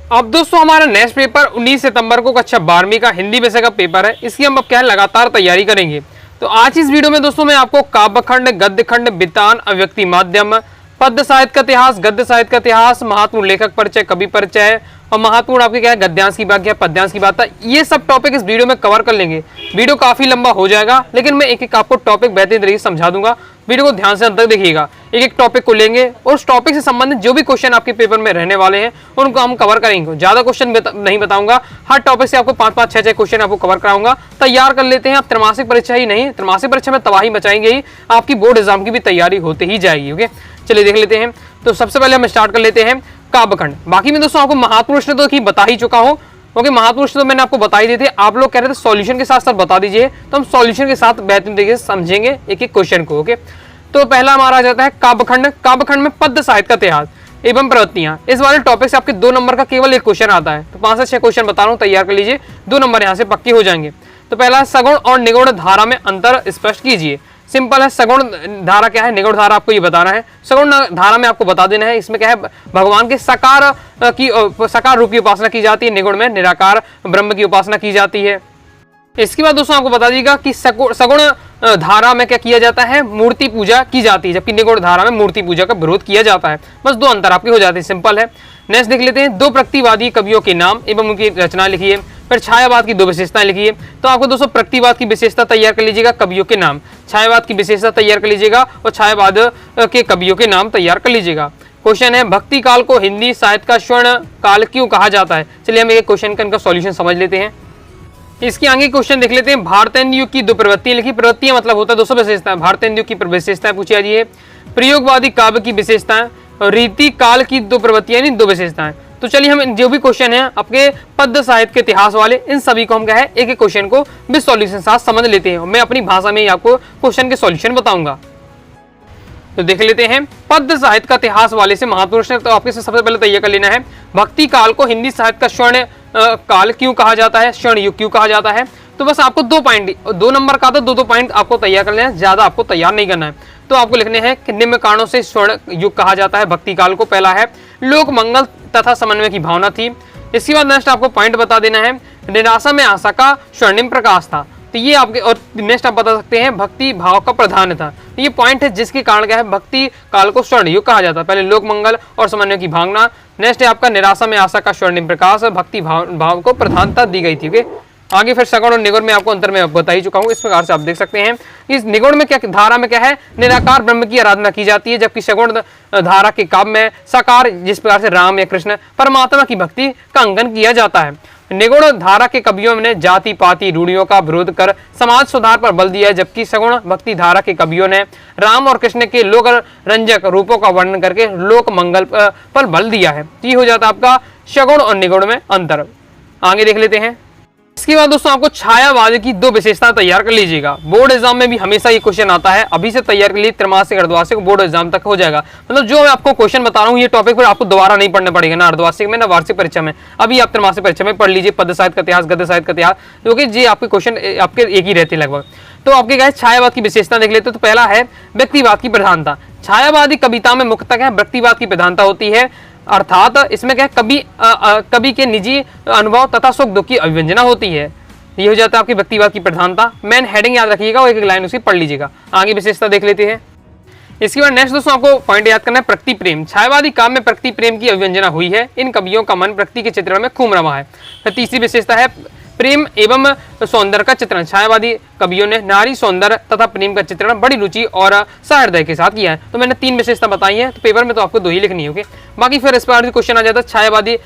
अब दोस्तों हमारा नेक्स्ट पेपर 19 सितंबर को कक्षा 12वीं का हिंदी विषय का पेपर है। इसकी हम अब क्या है लगातार तैयारी करेंगे। तो आज इस वीडियो में दोस्तों मैं आपको काव्य खंड, गद्य खंड, बितान, अभिव्यक्ति माध्यम, पद्य साहित्य का इतिहास, गद्य साहित्य का इतिहास, महत्वपूर्ण लेखक परिचय, कवि परिचय और महत्वपूर्ण आपके क्या है गद्यांश की व्याख्या, पद्यांश की बात है, ये सब टॉपिक इस वीडियो में कवर कर लेंगे। वीडियो काफी लंबा हो जाएगा लेकिन मैं एक एक आपको टॉपिक बेहतरीन तरीके से समझा दूंगा। वीडियो को ध्यान से अंत तक देखिएगा। एक एक टॉपिक को लेंगे और उस टॉपिक से संबंधित जो भी क्वेश्चन आपके पेपर में रहने वाले हैं उनको हम कवर करेंगे। ज्यादा क्वेश्चन नहीं बताऊंगा, हर टॉपिक से आपको 5-5, 6-6 क्वेश्चन आपको कवर कराऊंगा। तैयार कर लेते हैं। आप त्रैमासिक परीक्षा ही नहीं, त्रैमासिक परीक्षा में तबाही मचाएंगे ही, आपकी बोर्ड एग्जाम की भी तैयारी होते ही जाएगी। ओके, चलिए देख लेते हैं। तो सबसे पहले हम स्टार्ट कर लेते हैं काव्यखंड। बाकी में दोस्तों आपको महत्वपूर्ण प्रश्न तो बता ही चुका हूं, क्योंकि महत्वपूर्ण प्रश्न तो मैंने आपको बता ही दिए थे। आप लोग कह रहे थे सॉल्यूशन के साथ साथ बता दीजिए, तो हम सॉल्यूशन के साथ बेहतरीन तरीके से समझेंगे एक एक क्वेश्चन को। ओके, तो पहला हमारा आ जाता है काव्यखंड। काव्यखंड में पद्य साहित्य का इतिहास एवं प्रवृत्तियां, इस वाले टॉपिक से आपके 2 नंबर का केवल एक क्वेश्चन आता है। तो 5 से 6 क्वेश्चन बता रहा हूं, तैयार कर लीजिए। 2 नंबर यहाँ से पक्के हो जाएंगे। तो पहला सगुण और निगुण धारा में अंतर स्पष्ट कीजिए। सिंपल है, सगुण धारा क्या है, निगुण धारा आपको ये बताना है। सगुण धारा में आपको बता देना है, इसमें क्या है भगवान के साकार रूप की उपासना की जाती है। निगुण में निराकार ब्रह्म की उपासना की जाती है। इसके बाद दोस्तों आपको बता दीजिएगा कि सगुण धारा में क्या किया जाता है, मूर्ति पूजा की जाती है, जबकि निगुण धारा में मूर्ति पूजा का विरोध किया जाता है। बस 2 अंतर आपके हो जाते हैं, सिंपल है। नेक्स्ट देख लेते हैं 2 प्रगतिवादी कवियों के नाम एवं उनकी रचना लिखिए। फिर छायावाद की 2 विशेषताएं लिखिए। तो आपको दोस्तों प्रगतिवाद की विशेषता तैयार कर लीजिएगा, कवियों के नाम, छायावाद की विशेषता तैयार कर लीजिएगा और छायावाद के कवियों के नाम तैयार कर लीजिएगा। क्वेश्चन है भक्ति काल को हिंदी साहित्य का स्वर्ण काल क्यों कहा जाता है। चलिए हम एक क्वेश्चन का इनका सॉल्यूशन समझ लेते हैं। इसके आगे क्वेश्चन देख लेते हैं। भारतेंदु युग की 2 प्रवृत्तियां लिखी। प्रवृत्तियां मतलब होता है 200 विशेषताएं। भारतेंदु युग की विशेषताएं पूछी जा रही है। प्रयोगवादी काव्य की विशेषताएं और रीति काल की 2 प्रवृत्तियां, 2 विशेषताएं। तो चलिए हम जो भी क्वेश्चन है आपके पद्य साहित्य के इतिहास वाले, इन सभी को हम क्या है एक एक क्वेश्चन को भी सॉल्यूशन साथ समझ लेते हैं। मैं अपनी भाषा में ही आपको क्वेश्चन के सॉल्यूशन बताऊंगा। तो देख लेते हैं पद्य साहित्य का इतिहास वाले से महत्वपूर्ण प्रश्न। तो आपके सबसे पहले तैयार कर लेना है भक्ति काल को हिंदी साहित्य का स्वर्ण काल क्यों कहा जाता है, स्वर्ण युग क्यों कहा जाता है। तो बस आपको 2 पॉइंट, 2 नंबर का तो 2 पॉइंट आपको तैयार कर लेना है, ज्यादा आपको तैयार नहीं करना है। तो आपको लिखने हैं कि निम्न कारणों से स्वर्ण युग कहा जाता है भक्ति काल को। पहला है लोक मंगल तथा समन्वय की भावना थी। इसके बाद नेक्स्ट आपको पॉइंट बता देना है निराशा में आशा का स्वर्णिम प्रकाश था। तो ये आपके, और नेक्स्ट आप बता सकते हैं भक्ति भाव का प्रधान था। तो ये पॉइंट है जिसके कारण क्या है भक्ति काल को स्वर्ण युग कहा जाता है। पहले लोक मंगल और समन्वय की भावना। नेक्स्ट है आपका निराशा में आशा का स्वर्णिम प्रकाश, भक्ति भाव को प्रधानता दी गई थी। आगे फिर सगुण और निगुण में आपको अंतर में बता ही चुका हूँ। इस प्रकार से आप देख सकते हैं इस निगुण में क्या धारा में क्या है निराकार ब्रह्म की आराधना की जाती है, जबकि सगुण धारा के काव्य में साकार, जिस प्रकार से राम या कृष्ण परमात्मा की भक्ति का अंकन किया जाता है। निगुण धारा के कवियों ने जाति पाति रूढ़ियों का विरोध कर समाज सुधार पर बल दिया है, जबकि सगुण भक्ति धारा के कवियों ने राम और कृष्ण के लोक रंजक रूपों का वर्णन करके लोक मंगल पर बल दिया है। ये हो जाता है आपका सगुण और निगुण में अंतर। आगे देख लेते हैं। इसके बाद दोस्तों आपको छायावाद की 2 विशेषता तैयार कर लीजिएगा। बोर्ड एग्जाम में भी हमेशा ये क्वेश्चन आता है। अभी से तैयार कर लीजिए, त्रैमासिक अर्धवार्षिक बोर्ड एग्जाम तक हो जाएगा। मतलब जो मैं आपको क्वेश्चन बता रहा हूँ ये टॉपिक पर आपको दोबारा नहीं पढ़ना पड़ेगा, ना अर्धवार्षिक में ना वार्षिक परीक्षा में। अभी आप त्रैमासिक परीक्षा में पढ़ लीजिए पद्य साहित्य का इतिहास, गद्य साहित्य का इतिहास, क्योंकि ये आपके क्वेश्चन आपके एक ही रहते लगभग। तो आपके क्या है छायावाद की विशेषता देख लेते। तो पहला है व्यक्तिवाद की प्रधानता। छायावादी कविता में मुख्यतः क्या है व्यक्तिवाद की प्रधानता होती है, अर्थात इसमें क्या कवि के निजी अनुभव तथा सुख दुख की अभिव्यंजना होती है। ये हो जाता है आपकी व्यक्तिवाद की प्रधानता। मेन हेडिंग याद रखिएगा और एक लाइन उसकी पढ़ लीजिएगा। आगे विशेषता देख लेते हैं। इसके बाद नेक्स्ट दोस्तों आपको पॉइंट याद करना है प्रकृति प्रेम। छायावादी काव्य में प्रकृति प्रेम की अभिव्यंजना हुई है। इन कवियों का मन प्रकृति के चित्रण में खूब रमा है। फिर तीसरी विशेषता है प्रेम एवं सौंदर्य का चित्रण। छायावादी कवियों ने नारी सौंदर्य तथा प्रेम का चित्रण बड़ी रुचि और सहृदय के साथ किया है। तो मैंने 3 विशेषता बताई है। तो पेपर में तो आपको 2 ही लिखनी होगी। बाकी फिर इस पर क्वेश्चन आ जाता है छायावादी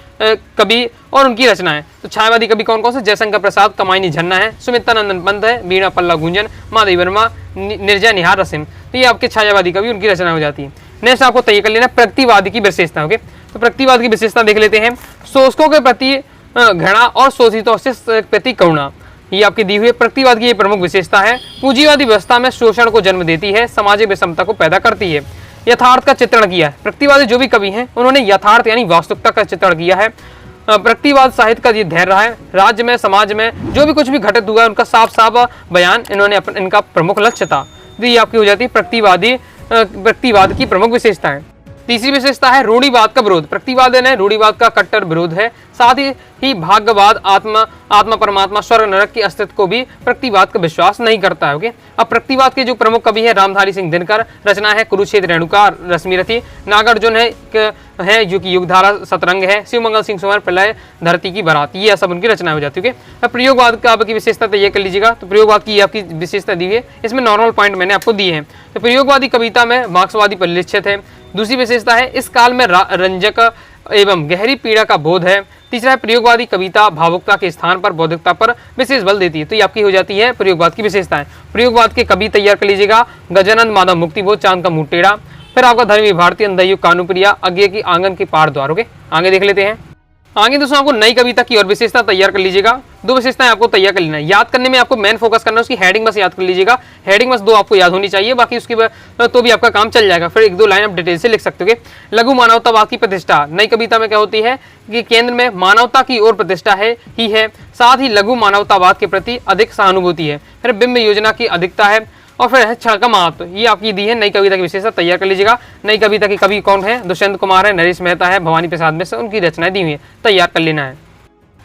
कवि और उनकी रचनाएं। तो छायावादी कवि कौन कौन से, जयशंकर प्रसाद, कमायनी झन्ना है, सुमित्तानंदन पंत है, वीणा पल्ला गुंजन, माधवी वर्मा, निर्जय निहार रसिम। तो ये आपके छायावादी कवि उनकी रचना हो जाती है। नेक्स्ट आपको तय कर लेना प्रगतिवादी की विशेषता। ओके, तो प्रगतिवाद की विशेषता देख लेते हैं। शोषकों के प्रति घृणा और शोषितों से प्रति करुणा, ये आपकी दी हुई है। प्रगतिवाद की ये प्रमुख विशेषता है। पूंजीवादी व्यवस्था में शोषण को जन्म देती है, सामाजिक विषमता को पैदा करती है। यथार्थ का चित्रण किया है। प्रगतिवादी जो भी कवि हैं उन्होंने यथार्थ यानी वास्तविकता का चित्रण किया है। प्रगतिवाद साहित्य का ये धैर्य रहा है। राज्य में समाज में जो भी कुछ भी घटित हुआ है उनका साफ साफ बयान इन्होंने इनका प्रमुख लक्ष्य था। तो ये आपकी हो जाती है प्रगतिवाद की प्रमुख विशेषताएं। तीसरी विशेषता है रूढ़िवाद का विरोध। प्रतिवाद है रूढ़िवाद का कट्टर विरोध है। साथ ही भाग्यवाद, आत्मा परमात्मा, स्वर्ग नरक के अस्तित्व को भी प्रतिवाद का विश्वास नहीं करता है। ओके, अब प्रतिवाद के जो प्रमुख कवि है रामधारी सिंह दिनकर, रचना है कुरुक्षेत्र रेणुका रश्मिरथी, नागार्जुन है जो कि युगधारा सतरंग है, शिवमंगल सिंह सुमर प्रलय धरती की बारात, ये सब उनकी रचना हो जाती है। अब प्रयोगवाद का आपकी विशेषता तय कर लीजिएगा। तो प्रयोगवाद की आपकी विशेषता दी है, इसमें नॉर्मल पॉइंट मैंने आपको दिए हैं। तो प्रयोगवादी कविता में मार्क्सवादी परिलक्षित है। दूसरी विशेषता है इस काल में रंजक एवं गहरी पीड़ा का बोध है। तीसरा है प्रयोगवादी कविता भावुकता के स्थान पर बौद्धिकता पर विशेष बल देती है। तो ये आपकी हो जाती है प्रयोगवाद की विशेषताएं। प्रयोगवाद के कवि तैयार कर लीजिएगा, गजानंद माधव मुक्तिबोध, चांद का मुंह टेढ़ा, फिर आपका धर्मी भारती, अंधयुग कानुप्रिया, अज्ञे की आंगन के पार द्वार। ओके, आगे देख लेते हैं। आगे दोस्तों आपको नई कविता की और विशेषता तैयार कर लीजिएगा। दो विशेषताएं आपको तैयार कर लेना है। याद करने में आपको मेन फोकस करना है, उसकी हेडिंग बस याद कर लीजिएगा। हेडिंग बस दो आपको याद होनी चाहिए, बाकी उसकी तो भी आपका काम चल जाएगा। फिर एक दो लाइन आप डिटेल से लिख सकते हो। लघु मानवतावाद की प्रतिष्ठा नई कविता में क्या होती है कि केंद्र में मानवता की ओर प्रतिष्ठा है ही है, साथ ही लघु मानवतावाद के प्रति अधिक सहानुभूति है। फिर बिंब योजना की अधिकता है, और फिर है क्षण का महत्व। ये आपकी दी है नई कविता की विशेषता, तैयार कर लीजिएगा। नई कविता के कवि कौन है? दुष्यंत कुमार है, नरेश मेहता है, भवानी प्रसाद मिश्र, उनकी रचनाएं दी हुई है, तैयार कर लेना है।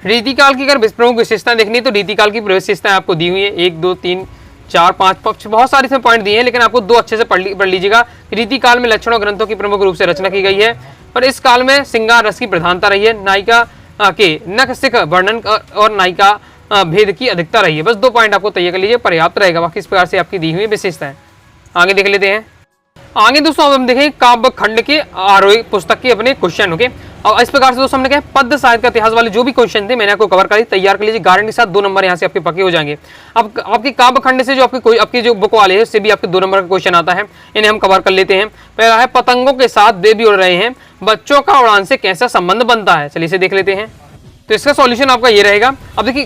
रीतिकाल की अगर प्रमुख विशेषताएं देखनी है तो रीतिकाल की विशेषताएं आपको दी हुई है, 1 2 3 4 5 बहुत सारे इसमें पॉइंट दिए हैं, लेकिन आपको दो अच्छे से पढ़ लीजिएगा। रीतिकाल में लक्षणों ग्रंथों की प्रमुख रूप से रचना की गई है, और इस काल में श्रृंगार रस की प्रधानता रही है। नायिका के नख सिख वर्णन और नायिका भेद की अधिकता रही है। बस 2 पॉइंट आपको तैयार कर लीजिए, पर्याप्त रहेगा। बाकी इस प्रकार से आपकी दी हुई विशेषताएं आगे देख लेते हैं। आगे दोस्तों अब हम देखें काव्य खंड के आरोही पुस्तक के अपने क्वेश्चन। ओके, और इस प्रकार से दोस्तों हमने कहा पद्य साहित्य का इतिहास वाले जो भी क्वेश्चन थे मैंने आपको कवर कर तैयार कर लीजिए। गारंटी के साथ 2 नंबर यहाँ से आपके पक्के हो जाएंगे। अब आपके काव्य खंड से जो आपकी जो बुक वाले है उससे भी आपके 2 नंबर का क्वेश्चन आता है, इन्हें हम कवर कर लेते हैं। पहला है पतंगों के साथ वे भी उड़ रहे हैं, बच्चों का उड़ान से कैसा संबंध बनता है। चलिए इसे देख लेते हैं। तो इसका सॉल्यूशन आपका ये रहेगा। अब देखिए,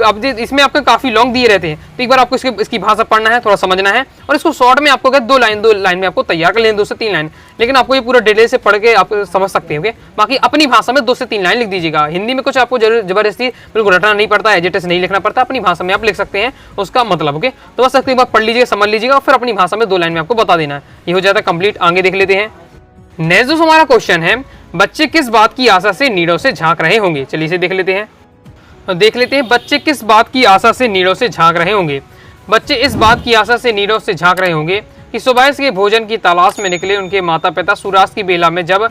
अब इसमें आपके काफी लॉन्ग दिए रहते हैं, तो एक बार आपको इसकी भाषा पढ़ना है, थोड़ा समझना है, और इसको शॉर्ट में आपको 2 लाइन में आपको तैयार कर लेना, 2 से 3 लाइन। लेकिन आपको ये पूरा डिटेल से पढ़ के आप समझ सकते हैं। बाकी अपनी भाषा में 2 से 3 लाइन लिख दीजिएगा। हिंदी में कुछ आपको जबरदस्ती बिल्कुल रटना नहीं पड़ता, एजिटेस नहीं लिखना पड़ता, अपनी भाषा में आप लिख सकते हैं उसका मतलब। ओके, तो बस एक बार पढ़ लीजिएगा, समझ लीजिएगा, और फिर अपनी भाषा में 2 लाइन में आपको बता देना है, ये हो जाता है कंप्लीट। आगे देख लेते हैं। नेक्स्ट जो हमारा क्वेश्चन है, बच्चे किस बात की आशा से नीड़ों से झांक रहे होंगे। चलिए इसे देख लेते हैं। बच्चे किस बात की आशा से नीड़ों से झांक रहे होंगे। बच्चे इस बात की आशा से नीड़ों से झांक रहे होंगे कि सुबह के भोजन की तलाश में निकले उनके माता पिता सूर्यास्त की बेला में जब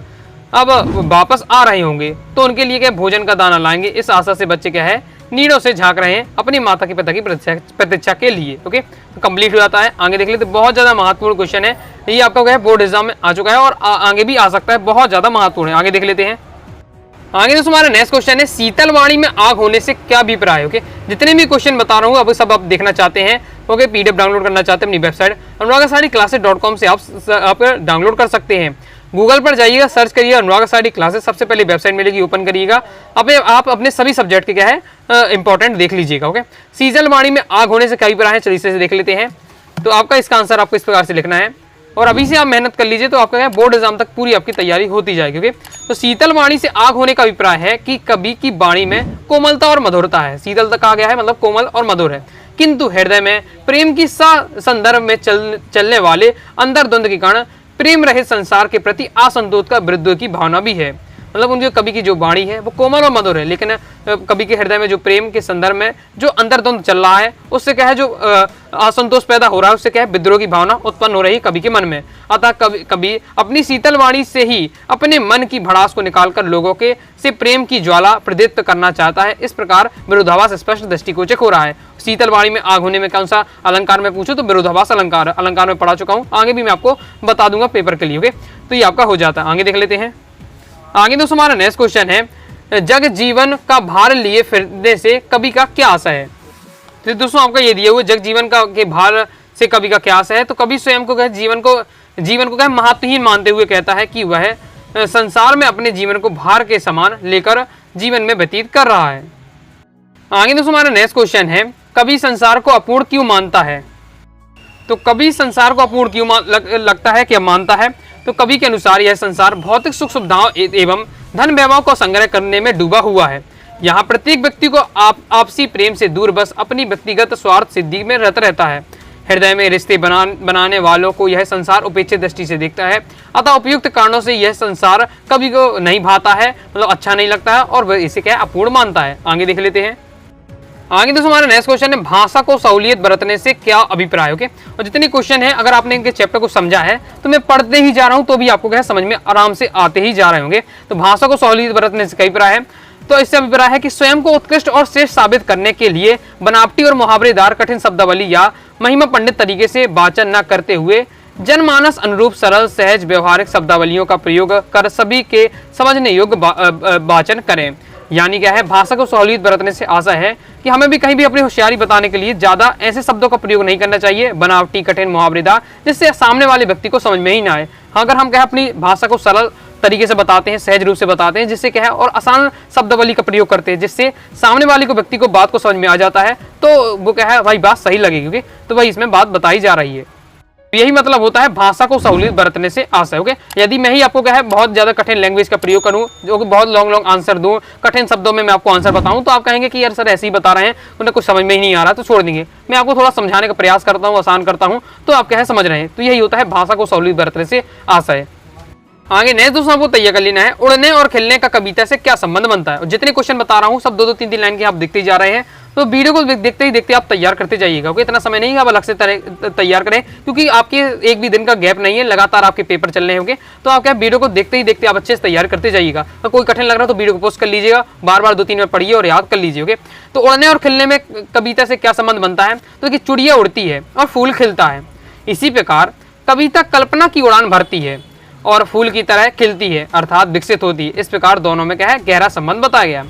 अब वापस आ रहे होंगे तो उनके लिए क्या भोजन का दाना लाएंगे। इस आशा से बच्चे क्या है नीड़ों से झांक रहे हैं अपनी माता के पिता की प्रतीक्षा के लिए। ओके, तो कंप्लीट हो जाता है। आगे देख लेते, बहुत ज्यादा महत्वपूर्ण क्वेश्चन है ये, आपका क्या है बोर्ड एग्जाम में आ चुका है और आगे भी आ सकता है, बहुत ज्यादा महत्वपूर्ण है। आगे देख लेते हैं। आगे दोस्तों हमारा नेक्स्ट क्वेश्चन है, शीतलवाणी में आग होने से क्या अभिप्राय। ओके, जितने भी क्वेश्चन बता रहा हूँ अब सब आप देखना चाहते हैं, ओके, पीडीएफ डाउनलोड करना चाहते हैं अपनी वेबसाइट अनुराग साड़ी क्लासेस.com से आप डाउनलोड कर सकते हैं। गूगल पर जाइएगा, सर्च करिए अनुराग साड़ी क्लासेस, सबसे पहले वेबसाइट मिलेगी, ओपन करिएगा। आप अपने सभी सब्जेक्ट के क्या है इंपॉर्टेंट देख लीजिएगा। ओके, शीतलवाणी में आग होने से क्या अभिप्राय है, चलिए इसे देख लेते हैं। तो आपका इसका आंसर आपको इस प्रकार से लिखना है, और अभी से आप मेहनत कर लीजिए तो आपका बोर्ड एग्जाम तक पूरी आपकी तैयारी होती जाएगी। ओके, तो शीतल वाणी से आग होने का अभिप्राय है कि कवि की वाणी में कोमलता और मधुरता है। शीतल तक कहा गया है मतलब कोमल और मधुर है, किंतु हृदय में प्रेम की संदर्भ में चलने वाले अंतर्द्वंद के कारण प्रेम रहित संसार के प्रति असंतोष का विरुद्ध की भावना भी है। मतलब उनके कवि की जो वाणी है वो कोमल और मधुर है, लेकिन कवि के हृदय में जो प्रेम के संदर्भ में जो अंतर्द्वंद चल रहा है उससे क्या है जो असंतोष पैदा हो रहा है, उससे क्या है विद्रोह की भावना उत्पन्न हो रही है कवि के मन में। अतः कवि अपनी शीतल वाणी से ही अपने मन की भड़ास को निकालकर लोगों के से प्रेम की ज्वाला प्रदीप्त करना चाहता है। इस प्रकार विरोधाभास स्पष्ट दृष्टिगोचर हो रहा है। शीतल वाणी में आग होने में कौन सा अलंकार में पूछो तो विरोधाभास अलंकार में पढ़ा चुका हूँ, आगे भी मैं आपको बता दूंगा पेपर के लिए। तो ये आपका हो जाता है। आगे देख लेते हैं। आगे दोस्तों हमारा नेक्स्ट क्वेश्चन है, जग जीवन का भार लिए फिरने से कवि का क्या आशा है। तो दोस्तों आपका ये दिया हुआ जग जीवन का के भार से कवि का क्या आशा है। तो कवि स्वयं को क्या जीवन को क्या महत्वहीन मानते हुए कहता है कि वह संसार में अपने जीवन को भार के समान लेकर जीवन में व्यतीत कर रहा है। आगे दोस्तों हमारा नेक्स्ट क्वेश्चन है, कवि संसार को अपूर्ण क्यों मानता है। तो कवि संसार को अपूर्ण क्यों लगता है कि मानता है। तो कवि के अनुसार यह संसार भौतिक सुख सुविधाओं एवं धन वैभव को संग्रह करने में डूबा हुआ है। यहाँ प्रत्येक व्यक्ति को आपसी प्रेम से दूर बस अपनी व्यक्तिगत स्वार्थ सिद्धि में रत रहता है। हृदय में रिश्ते बनाने वालों को यह संसार उपेक्षित दृष्टि से देखता है, अतः उपयुक्त कारणों से यह संसार कभी को नहीं भाता है, मतलब अच्छा नहीं लगता है और वह इसे क्या है अपूर्ण मानता है। आगे देख लेते हैं। आगे दोस्तों हमारा नेक्स्ट क्वेश्चन है, भाषा को सहूलियत बरतने से क्या अभिप्राय। ओके, और जितने क्वेश्चन है अगर आपने इनके चैप्टर को समझा है तो मैं पढ़ते ही जा रहा हूं तो भी आपको क्या समझ में आराम से आते ही जा रहे होंगे। तो भाषा को सहूलियत बरतने से क्या अभिप्राय है, तो इससे अभिप्राय है कि स्वयं को उत्कृष्ट और श्रेष्ठ साबित करने के लिए बनावटी और मुहावरेदार कठिन शब्दावली या महिमा पंडित तरीके से वाचन न करते हुए जनमानस अनुरूप सरल सहज व्यवहारिक शब्दावलियों का प्रयोग कर सभी के समझने योग्य वाचन करें। यानी क्या है, भाषा को सहूलियत बरतने से आशा है कि हमें भी कहीं भी अपनी होशियारी बताने के लिए ज्यादा ऐसे शब्दों का प्रयोग नहीं करना चाहिए बनावटी कठिन मुहावरेदार जिससे सामने वाले व्यक्ति को समझ में ही ना आए। अगर हम क्या अपनी भाषा को सरल तरीके से बताते हैं, सहज रूप से बताते हैं, जिससे क्या है और आसान शब्दावली का प्रयोग करते हैं जिससे सामने वाले को व्यक्ति को बात को समझ में आ जाता है, तो वो क्या है भाई बात सही लगेगी। क्योंकि तो भाई इसमें बात बताई जा रही है, यही मतलब होता है भाषा को सहूलियत बरतने से आशय। ओके, यदि मैं ही आपको क्या है बहुत ज्यादा कठिन लैंग्वेज का प्रयोग करूं, जो कि बहुत लॉन्ग आंसर दूं, कठिन शब्दों में मैं आपको आंसर बताऊं, तो आप कहेंगे कि यार सर ऐसे ही बता रहे हैं, उन्हें कुछ समझ में ही नहीं आ रहा, तो छोड़ देंगे। मैं आपको थोड़ा समझाने का प्रयास करता हूं, आसान करता हूं, तो आप क्या है समझ रहे हैं। तो यही होता है भाषा को सहूलियत बरतने से आशय। आगे नेक्स्ट दोस्तों आपको तैयार कर लेना है, उड़ने और खिलने का कविता से क्या संबंध बनता है। और जितने क्वेश्चन बता रहा हूँ सब 2-2 3-3 लाइन के आप देखते ही जा रहे हैं, तो वीडियो को देखते ही देखते आप तैयार करते जाइएगा। ओके, इतना समय नहीं है आप अलग से तैयार करें, क्योंकि आपके एक भी दिन का गैप नहीं है, लगातार आपके पेपर चल रहे होंगे। तो आप क्या वीडियो को देखते ही देखते आप अच्छे से तैयार करते जाइएगा। तो कोई कठिन लग रहा है तो वीडियो को पोस्ट कर लीजिएगा, बार बार 2-3 बार पढ़िए और याद कर लीजिए। ओके, तो उड़ने और खिलने में कविता से क्या संबंध बनता है, तो कि चिड़िया उड़ती है और फूल खिलता है, इसी प्रकार कविता कल्पना की उड़ान भरती है और फूल की तरह खिलती है, अर्थात विकसित होती है। इस प्रकार दोनों में क्या है गहरा संबंध बताया गया।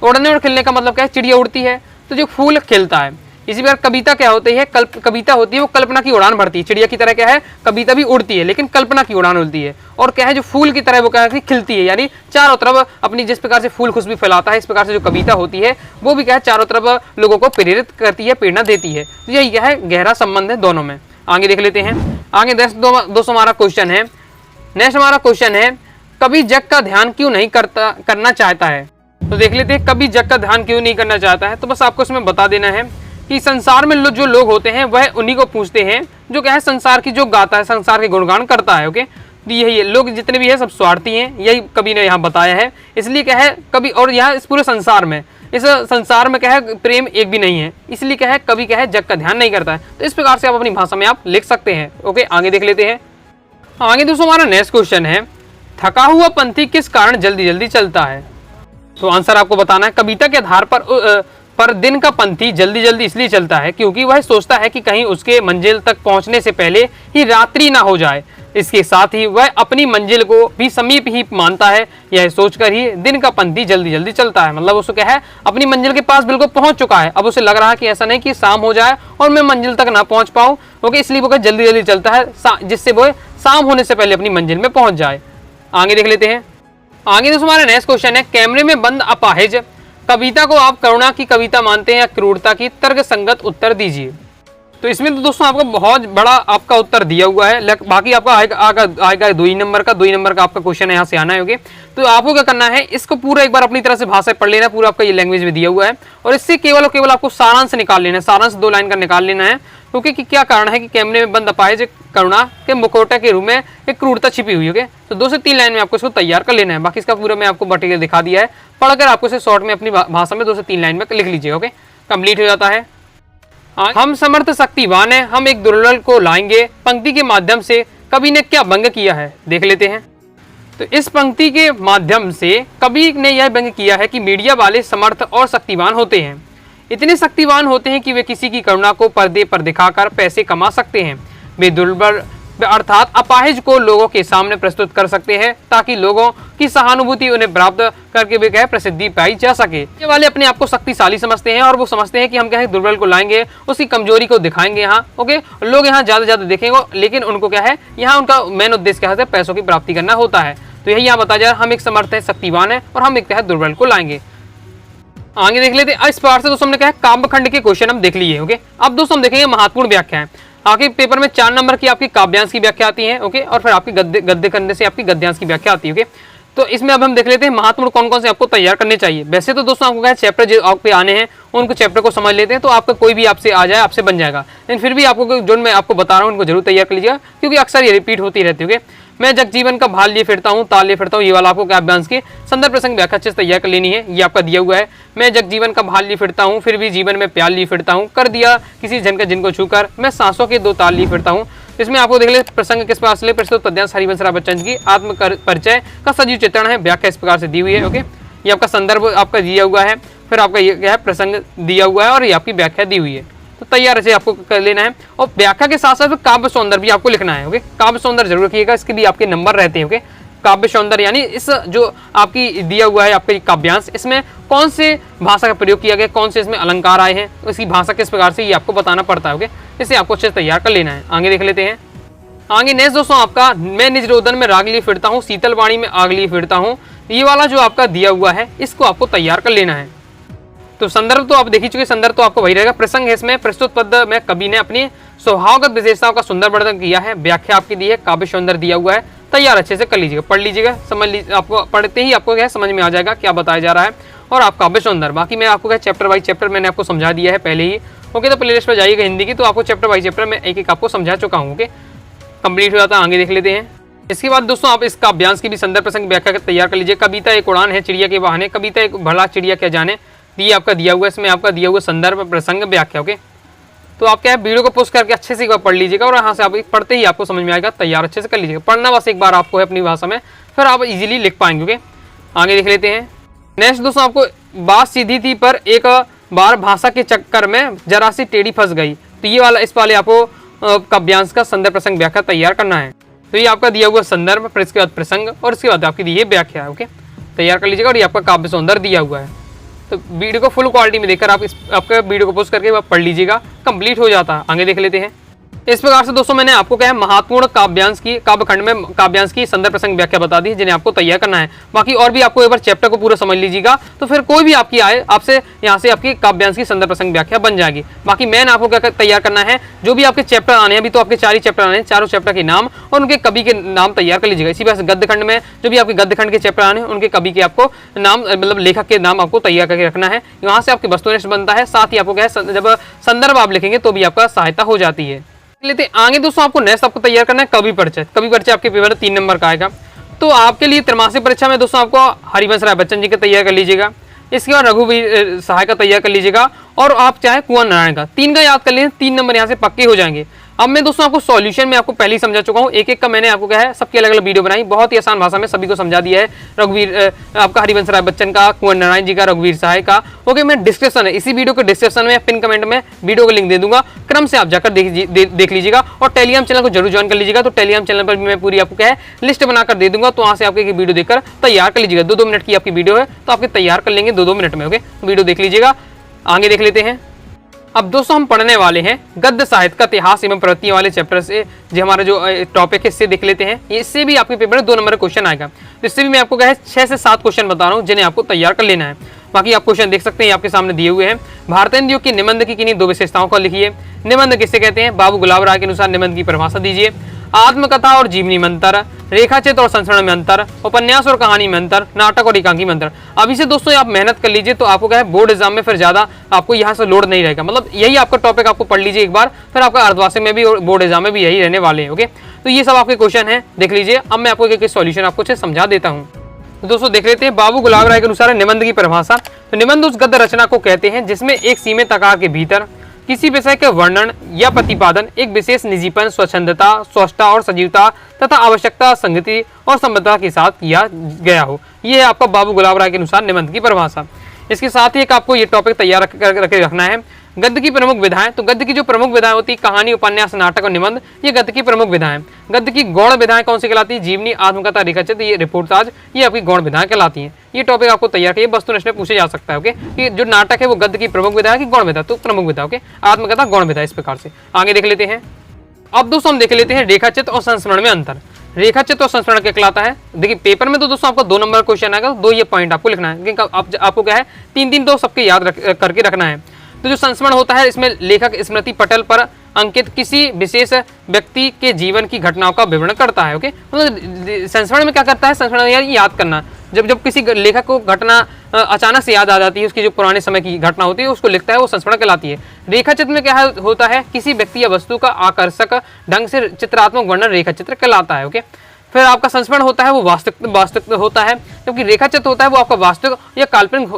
उड़ने और खिलने का मतलब क्या है, चिड़िया उड़ती है तो जो फूल खिलता है। इसी प्रकार कविता क्या होती है, कविता होती है वो कल्पना की उड़ान भरती है। चिड़िया की तरह क्या है कविता भी उड़ती है लेकिन कल्पना की उड़ान उड़ती है। और क्या है जो फूल की तरह वो क्या है खिलती है, यानी चारों तरफ अपनी जिस प्रकार से फूल खुशबू फैलाता है, इस प्रकार से जो कविता होती है वो भी क्या है चारों तरफ लोगों को प्रेरित करती है, प्रेरणा देती है। तो यही क्या है गहरा संबंध है दोनों में। आगे देख लेते हैं। आगे दोस्तों हमारा क्वेश्चन है, नेक्स्ट हमारा क्वेश्चन है, कवि जग का ध्यान क्यों नहीं करना चाहता है। तो देख लेते हैं कवि जग का ध्यान क्यों नहीं करना चाहता है। तो बस आपको इसमें बता देना है कि संसार में जो लोग होते हैं वह उन्हीं को पूछते हैं जो क्या है संसार की जो गाता है, संसार के गुणगान करता है। ओके, तो यही लोग जितने भी है सब स्वार्थी हैं, यही कवि ने यहाँ बताया है। इसलिए क्या है कवि, और यहाँ इस पूरे संसार में, इस संसार में क्या है प्रेम एक भी नहीं है, इसलिए क्या है कवि क्या है जग का ध्यान नहीं करता है। तो इस प्रकार से आप अपनी भाषा में आप लिख सकते हैं। ओके, आगे देख लेते हैं। आगे दोस्तों हमारा नेक्स्ट क्वेश्चन है, थका हुआ पंथी किस कारण जल्दी जल्दी चलता है। तो आंसर आपको बताना है। कविता के आधार पर दिन का पंथी जल्दी जल्दी इसलिए चलता है क्योंकि वह सोचता है कि कहीं उसके मंजिल तक पहुंचने से पहले ही रात्रि ना हो जाए। इसके साथ ही वह अपनी मंजिल को भी समीप ही मानता है। यह सोचकर ही दिन का पंथी जल्दी जल्दी चलता है, मतलब उसको क्या है अपनी मंजिल के पास बिल्कुल पहुंच चुका है। अब उसे लग रहा है कि ऐसा नहीं कि शाम हो जाए और मैं मंजिल तक ना पहुंच पाऊं। ओके, इसलिए वो जल्दी जल्दी चलता है जिससे वो शाम होने से पहले अपनी मंजिल में पहुंच जाए। आगे देख लेते हैं। आगे दोस्तों हमारा नेक्स्ट क्वेश्चन है, कैमरे में बंद अपाहिज कविता को आप करुणा की कविता मानते हैं या क्रूरता की, तर्क संगत उत्तर दीजिए। तो इसमें तो दोस्तों आपको बहुत बड़ा आपका उत्तर दिया हुआ है, बाकी आपका आएगा 2 नंबर का आपका क्वेश्चन है, यहाँ से आना है। ओके, तो आपको क्या करना है, इसको पूरा एक बार अपनी तरह से भाषा पढ़ लेना, पूरा आपका ये लैंग्वेज में दिया हुआ है और इससे केवल और केवल आपको सारांश निकाल लेना है, सारांश 2 लाइन का निकाल लेना है। क्योंकि कि क्या कारण है कि कैमरे में बंद अपाहिज करुणा के मुखौटे के रूप में एक क्रूरता छिपी हुई है। तो 2 से 3 लाइन में आपको इसको तैयार कर लेना है। बाकी इसका पूरा मैं आपको मटेरियल दिखा दिया है, पढ़कर आपको इसे शॉर्ट में अपनी भाषा में 2 से 3 लाइन में लिख लीजिए। ओके, कंप्लीट हो जाता है। हम समर्थ शक्तिवान है, हम एक दुर्बल को लाएंगे पंक्ति के माध्यम से कवि ने क्या व्यंग किया है, देख लेते हैं। तो इस पंक्ति के माध्यम से कवि ने यह व्यंग किया है कि मीडिया वाले समर्थ और शक्तिवान होते हैं, इतने शक्तिवान होते हैं कि वे किसी की करुणा को पर्दे पर दिखाकर पैसे कमा सकते हैं। वे दुर्बल अर्थात अपाहिज को लोगों के सामने प्रस्तुत कर सकते हैं ताकि लोगों की सहानुभूति उन्हें प्राप्त करके वे क्या प्रसिद्धि पाई जा सके। ये वाले अपने आप को शक्तिशाली समझते हैं और वो समझते हैं कि हम क्या है दुर्बल को लाएंगे, उसकी कमजोरी को दिखाएंगे यहाँ। ओके, लोग यहाँ ज्यादा देखेंगे, लेकिन उनको क्या है यहाँ उनका मेन उद्देश्य क्या है पैसों की प्राप्ति करना होता है। तो यही यहाँ बताया जाए, हम एक समर्थ है, शक्तिवान है और हम एक क्या है दुर्बल को लाएंगे। आगे देख लेते हैं। इस पार्ट से दोस्तों हमने क्या है काव्यखंड के क्वेश्चन हम देख लिए। ओके, अब दोस्तों हम देखेंगे महत्वपूर्ण व्याख्याएं। आपके पेपर में 4 नंबर की आपकी काव्यांश की व्याख्या आती है। ओके, और फिर आपकी गद्य खंड से आपकी गद्यांश की व्याख्या आती है। ओके, तो इसमें अब हम देख लेते हैं महत्वपूर्ण कौन कौन से आपको तैयार करने चाहिए। वैसे तो दोस्तों आपको क्या चैप्टर जो आप पे आने हैं उनको चैप्टर को समझ लेते हैं तो आपका कोई भी आपसे आ जाए आपसे बन जाएगा। लेकिन फिर भी आपको जो मैं आपको बता रहा हूँ उनको जरूर तैयार कर लीजिएगा, क्योंकि अक्सर ये रिपीट होती रहती है। मैं जगजीवन का भाल लिए फिरता हूँ, ताल लिए फिरता हूँ, ये वाला आपको काव्यांश की संदर्भ प्रसंग व्याख्या अच्छे से तैयार कर लेनी है। ये आपका दिया हुआ है, मैं जगजीवन का भाल लिए फिरता हूँ, फिर भी जीवन में प्याल लिए फिरता हूँ, कर दिया किसी जन का जिनको छूकर, मैं सांसों के 2 ताल लिए फिरता हूँ। इसमें आपको देख ले प्रसंग किस प्रकार से प्रस्तुत पद्यांश हरिवंश राय बच्चन की आत्म परिचय का सजीव चित्रण है, व्याख्या इस प्रकार से दी हुई है। ओके, ये आपका संदर्भ आपका दिया हुआ है, फिर आपका ये क्या है प्रसंग दिया हुआ है और ये आपकी व्याख्या दी हुई है। तो तैयार से आपको कर लेना है। और व्याख्या के साथ साथ काव्य सौंदर्य भी आपको लिखना है। ओके, काव्य सौंदर्य जरूर रखिएगा, इसके भी आपके नंबर रहते हैं। ओके, काव्य सौंदर्य यानी इस जो आपकी दिया हुआ है आपका काव्यांश, इसमें कौन से भाषा का प्रयोग किया गया, कौन से इसमें अलंकार आए हैं, इसकी भाषा किस प्रकार से ये आपको बताना पड़ता है। ओके, इसे आपको अच्छे से तैयार कर लेना है। आगे देख लेते हैं। आगे नेक्स्ट दोस्तों आपका, मैं निज रोदन में राग लिए फिरता हूँ, शीतल वाणी में आग लिए फिरता हूँ, ये वाला जो आपका दिया हुआ है इसको आपको तैयार कर लेना है। तो संदर्भ तो आप देख ही चुके, संदर्भ तो आपको वही रहेगा। प्रसंग है इसमें, प्रस्तुत पद में कवि ने अपनी स्वभावगत विशेषताओं का सुंदर वर्णन किया है, व्याख्या आपकी दी है, काव्य सौंदर्य दिया हुआ है। तैयार अच्छे से कर लीजिएगा, पढ़ लीजिएगा, समझ लीजिए, आपको पढ़ते ही आपको क्या समझ में आ जाएगा क्या बताया जा रहा है। और आप काव्य सौंदर्य, बाकी मैं आपको क्या चैप्टर बाई चैप्टर मैंने आपको समझा दिया है पहले ही। ओके, तो प्लेलिस्ट पर जाइएगा हिंदी की, तो आपको चैप्टर बाई चैप्टर में एक एक आपको समझा चुका हूँ। ओके, कंप्लीट हो जाता है। आगे देख लेते हैं। इसके बाद दोस्तों आप इस काव्यांश की भी संदर्भ प्रसंग व्याख्या तैयार कर लीजिए। कविता एक उड़ान है चिड़िया के वाहने, कविता एक भला चिड़िया क्या जाने, ये आपका दिया हुआ है, इसमें आपका दिया हुआ संदर्भ प्रसंग व्याख्या। ओके, तो आप क्या है वीडियो को पोस्ट करके अच्छे से एक बार पढ़ लीजिएगा और यहाँ से आप पढ़ते ही आपको समझ में आएगा। तैयार अच्छे से कर लीजिएगा, पढ़ना बस एक बार आपको है अपनी भाषा में, फिर आप इजीली लिख पाएंगे। ओके, आगे देख लेते हैं। नेक्स्ट दोस्तों आपको, बात सीधी थी पर एक बार भाषा के चक्कर में जरा सी टेढ़ी फंस गई, तो ये वाला इस वाले आपको काव्यांश का संदर्भ प्रसंग व्याख्या तैयार करना है। तो ये आपका दिया हुआ संदर्भ, फिर इसके बाद प्रसंग और इसके बाद आपकी दी है व्याख्या। ओके, तैयार कर लीजिएगा। और ये आपका काव्य सौंदर्य दिया हुआ है, तो वीडियो को फुल क्वालिटी में देखकर आप इस आपके वीडियो को पोस्ट करके पढ़ लीजिएगा, कंप्लीट हो जाता है। आगे देख लेते हैं। इस प्रकार से दोस्तों मैंने आपको क्या है महत्वपूर्ण काव्यांश की काव्यखंड में काव्यांश की संदर्भ प्रसंग व्याख्या बता दी, जिन्हें आपको तैयार करना है। बाकी और भी आपको एक बार चैप्टर को पूरा समझ लीजिएगा, तो फिर कोई भी आपकी आए आपसे यहाँ से आपकी काव्यांश की संदर्भ प्रसंग व्याख्या बन जाएगी। बाकी मैंने आपको क्या तैयार करना है, जो भी आपके चैप्टर आने हैं, अभी तो आपके 4 ही चैप्टर आने हैं, चारों चैप्टर के नाम और उनके कवि के नाम तैयार कर लीजिएगा। इसी वजह से गद्यखंड में जो भी आपके गद्यखंड के चैप्टर आने हैं, उनके कवि के आपको नाम मतलब लेखक के नाम आपको तैयार करके रखना है। वहाँ से आपकी वस्तुनिष्ठ बनता है, साथ ही आपको क्या है जब संदर्भ आप लिखेंगे तो भी आपका सहायता हो जाती है। लेते आगे दोस्तों आपको नेक्स्ट आपको तैयार करना है कवि परिचय। कवि परिचय आपके पेपर में 3 नंबर का आएगा। तो आपके लिए त्रैमासिक परीक्षा में दोस्तों आपको हरिवंश राय बच्चन जी का तैयार कर लीजिएगा, इसके बाद रघुवीर सहाय का तैयार कर लीजिएगा, और आप चाहे कुंवर नारायण का 3 का याद कर लीजिए, 3 नंबर यहाँ से पक्के हो जाएंगे। अब मैं दोस्तों आपको सॉल्यूशन में आपको पहले ही समझा चुका हूँ, एक एक का मैंने आपको क्या है सबकी अलग अलग वीडियो बनाई, बहुत ही आसान भाषा में सभी को समझा दिया है। रघुवीर आपका हरिवंश राय बच्चन का, कुंवर नारायण जी का, रघुवीर सहाय का। ओके, मैं डिस्क्रिप्शन है इसी वीडियो के डिस्क्रिप्शन में पिन कमेंट में वीडियो का लिंक दे दूंगा, क्रम से आप जाकर देख लीजिएगा। और टेलीग्राम चैनल को जरूर ज्वाइन कर लीजिएगा, तो टेलीग्राम चैनल पर भी मैं पूरी आपको क्या है लिस्ट बनाकर दे दूंगा, तो वहाँ से आपको एक वीडियो देखकर तैयार कर लीजिएगा। 2-2 मिनट की आपकी वीडियो है, तो आपके तैयार कर लेंगे 2-2 मिनट में। ओके, वीडियो देख लीजिएगा। आगे देख लेते हैं। अब दोस्तों हम पढ़ने वाले हैं गद्य साहित्य का इतिहास एवं प्रवृत्तियों वाले चैप्टर से, जो हमारा जो टॉपिक है इससे देख लेते हैं। इससे भी आपके पेपर में 2 नंबर का क्वेश्चन आएगा, तो इससे भी मैं आपको क्या है 6 से 7 क्वेश्चन बता रहा हूँ, जिन्हें आपको तैयार कर लेना है। बाकी आप क्वेश्चन देख सकते हैं, आपके सामने दिए हुए हैं। भारतेंदु की निबंध की किन्हीं 2 विशेषताओं को लिखिए। निबंध किससे कहते हैं, बाबू गुलाब राय के अनुसार निबंध की परिभाषा दीजिए। आत्मकथा और जीवनी में अंतर, रेखाचित्र और संस्मरण में अंतर, उपन्यास और कहानी में अंतर, नाटक और एकांकी में अंतर। अभी से दोस्तों आप मेहनत कर लीजिए, तो आपको क्या है बोर्ड एग्जाम में फिर ज्यादा आपको यहाँ से लोड नहीं रहेगा। मतलब यही आपका टॉपिक आपको पढ़ लीजिए एक बार, फिर आपका अर्धवार्षिक में भी और बोर्ड एग्जाम में भी यही रहने वाले हैं। ओके, तो ये सब आपके क्वेश्चन है, देख लीजिए। अब मैं आपको एक सॉल्यूशन आपको समझा देता हूँ। तो दोस्तों देख लेते हैं, बाबू गुलाब राय के अनुसार निबंध की परिभाषा। तो निबंध उस गद्य रचना को कहते हैं जिसमें एक सीमित आकार के भीतर किसी विषय के वर्णन या प्रतिपादन एक विशेष निजीपन, स्वच्छंदता, स्वस्थता और सजीवता तथा आवश्यकता, संगति और संबद्धता के साथ किया गया हो। ये है आपका बाबू गुलाब राय के अनुसार निबंध की परिभाषा। इसके साथ ही एक आपको ये टॉपिक तैयार करके रखना है, गद्य की प्रमुख विधाएं। तो गद्य की जो प्रमुख विधाएं होती है, कहानी, उपन्यास, नाटक और निबंध, ये गद्य की प्रमुख विधाएं। गद्य की गौण विधाएं कौन सी कहलाती है, जीवनी, आत्मकथा, रेखाचित्र, ये रिपोर्टाज, ये आपकी गौण विधाएं कहलाती हैं। ये टॉपिक आपको तैयार किए वस्तुनिष्ठ में पूछे जा सकता है। ओके, कि जो नाटक है वो गद्य की प्रमुख विधा है कि गौण विधा, तो प्रमुख विधा। ओके, आत्मकथा, गौण विधा, इस प्रकार से आगे देख लेते हैं। अब दोस्तों हम देख लेते हैं रेखाचित्र और संस्मरण में अंतर। रेखाचित्र और संस्मरण क्या कहलाता है, देखिए पेपर में तो दोस्तों आपको 2 नंबर क्वेश्चन आएगा, 2 ये पॉइंट आपको लिखना है, लेकिन आपको क्या है 3-3 तो सबके याद करके रखना है। तो जो संस्मरण होता है, इसमें लेखक स्मृति पटल पर अंकित किसी विशेष व्यक्ति के जीवन की घटनाओं का विवरण करता है। ओके, मतलब संस्मरण में क्या करता है, संस्मरण यानी याद करना, जब जब किसी लेखक को घटना अचानक से याद आ जाती है, उसकी जो पुराने समय की घटना होती है उसको लिखता है, वो संस्मरण कहलाती है। रेखा चित्र में क्या होता है, किसी व्यक्ति या वस्तु का आकर्षक ढंग से चित्रात्मक वर्णन रेखा चित्र कहलाता है। ओके, फिर आपका संस्मरण होता है वो वास्तविक होता है, जबकि रेखा चित्र होता है वो आपका वास्तविक या काल्पनिक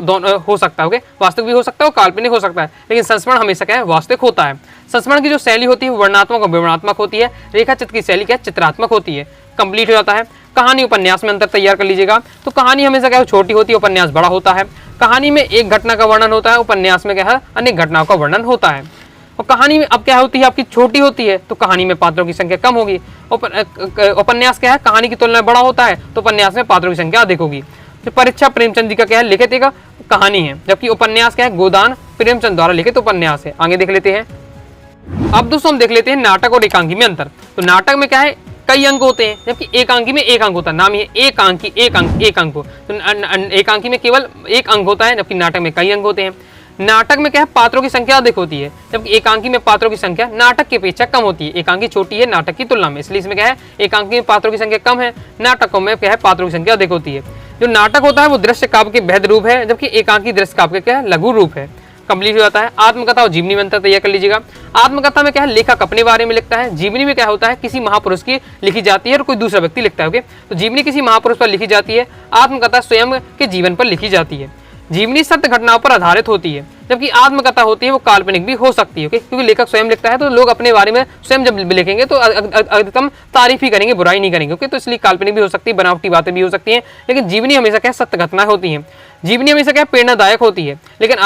हो सकता है। ओके, वास्तविक भी हो सकता है और काल्पनिक हो सकता है, लेकिन संस्मरण हमेशा क्या है, वास्तविक होता है। संस्मरण की जो शैली होती है वो वर्णनात्मक और विवरणात्मक होती है, रेखा चित्र की शैली क्या है, चित्रात्मक होती है। कंप्लीट हो जाता है। कहानी उपन्यास में अंतर तैयार कर लीजिएगा। तो कहानी हमेशा क्या है, छोटी होती है, उपन्यास बड़ा होता है। कहानी में एक घटना का वर्णन होता है, उपन्यास में क्या है, अनेक घटनाओं का वर्णन होता है। और कहानी में अब क्या होती है, आपकी छोटी होती है तो कहानी में पात्रों की संख्या कम होगी। उपन्यास क्या है, कहानी की तुलना में बड़ा होता है तो उपन्यास में पात्रों की संख्या अधिक होगी। तो परीक्षा प्रेमचंद जी का क्या है, लिखित एक कहानी है, जबकि उपन्यास क्या है, गोदान प्रेमचंद द्वारा लिखित उपन्यास है। आगे देख लेते हैं। अब दोस्तों हम देख लेते हैं नाटक और एकांकी में अंतर। तो नाटक में क्या है, कई अंक होते हैं, जबकि एकांकी में एक अंक होता है। नाम ये एकांकी, एक अंक हो। तो एकांकी में केवल एक अंक होता है, जबकि नाटक में कई अंक होते हैं। नाटक में क्या है, पात्रों की संख्या अधिक होती है, जबकि एकांकी में पात्रों की संख्या नाटक की अपेक्षा कम होती है। एकांकी छोटी है नाटक की तुलना में, इसलिए इसमें क्या है, एकांकी में पात्रों की संख्या कम है, नाटकों में क्या है, पात्रों की संख्या अधिक होती है। जो नाटक होता है वो दृश्य काव्य के बृहद रूप है, जबकि एकांकी दृश्य काव्य क्या है, लघु रूप है। कंप्लीट हो जाता है। आत्मकथा और जीवनी में अंतर तैयार कर लीजिएगा। आत्मकथा में क्या है, लेखक अपने बारे में लिखता है। जीवनी में क्या होता है, किसी महापुरुष की लिखी जाती है और कोई दूसरा व्यक्ति लिखता है। ओके, तो जीवनी किसी महापुरुष पर लिखी जाती है, आत्मकथा स्वयं के जीवन पर लिखी जाती है। जीवनी सत्य घटनाओं पर आधारित होती है, जबकि आत्मकथा होती है वो काल्पनिक भी हो सकती है। क्योंकि लेखक स्वयं लिखता है तो लोग अपने बारे में स्वयं जब लिखेंगे तो अधिकतम तारीफ ही करेंगे, बुराई नहीं करेंगे। ओके, तो इसलिए काल्पनिक भी हो सकती है, बनावटी बातें भी हो सकती हैं, लेकिन जीवनी हमेशा क्या सत्य घटनाएं होती हैं। जीवनी हमेशा क्या प्रेरणादायक होती है, लेकिन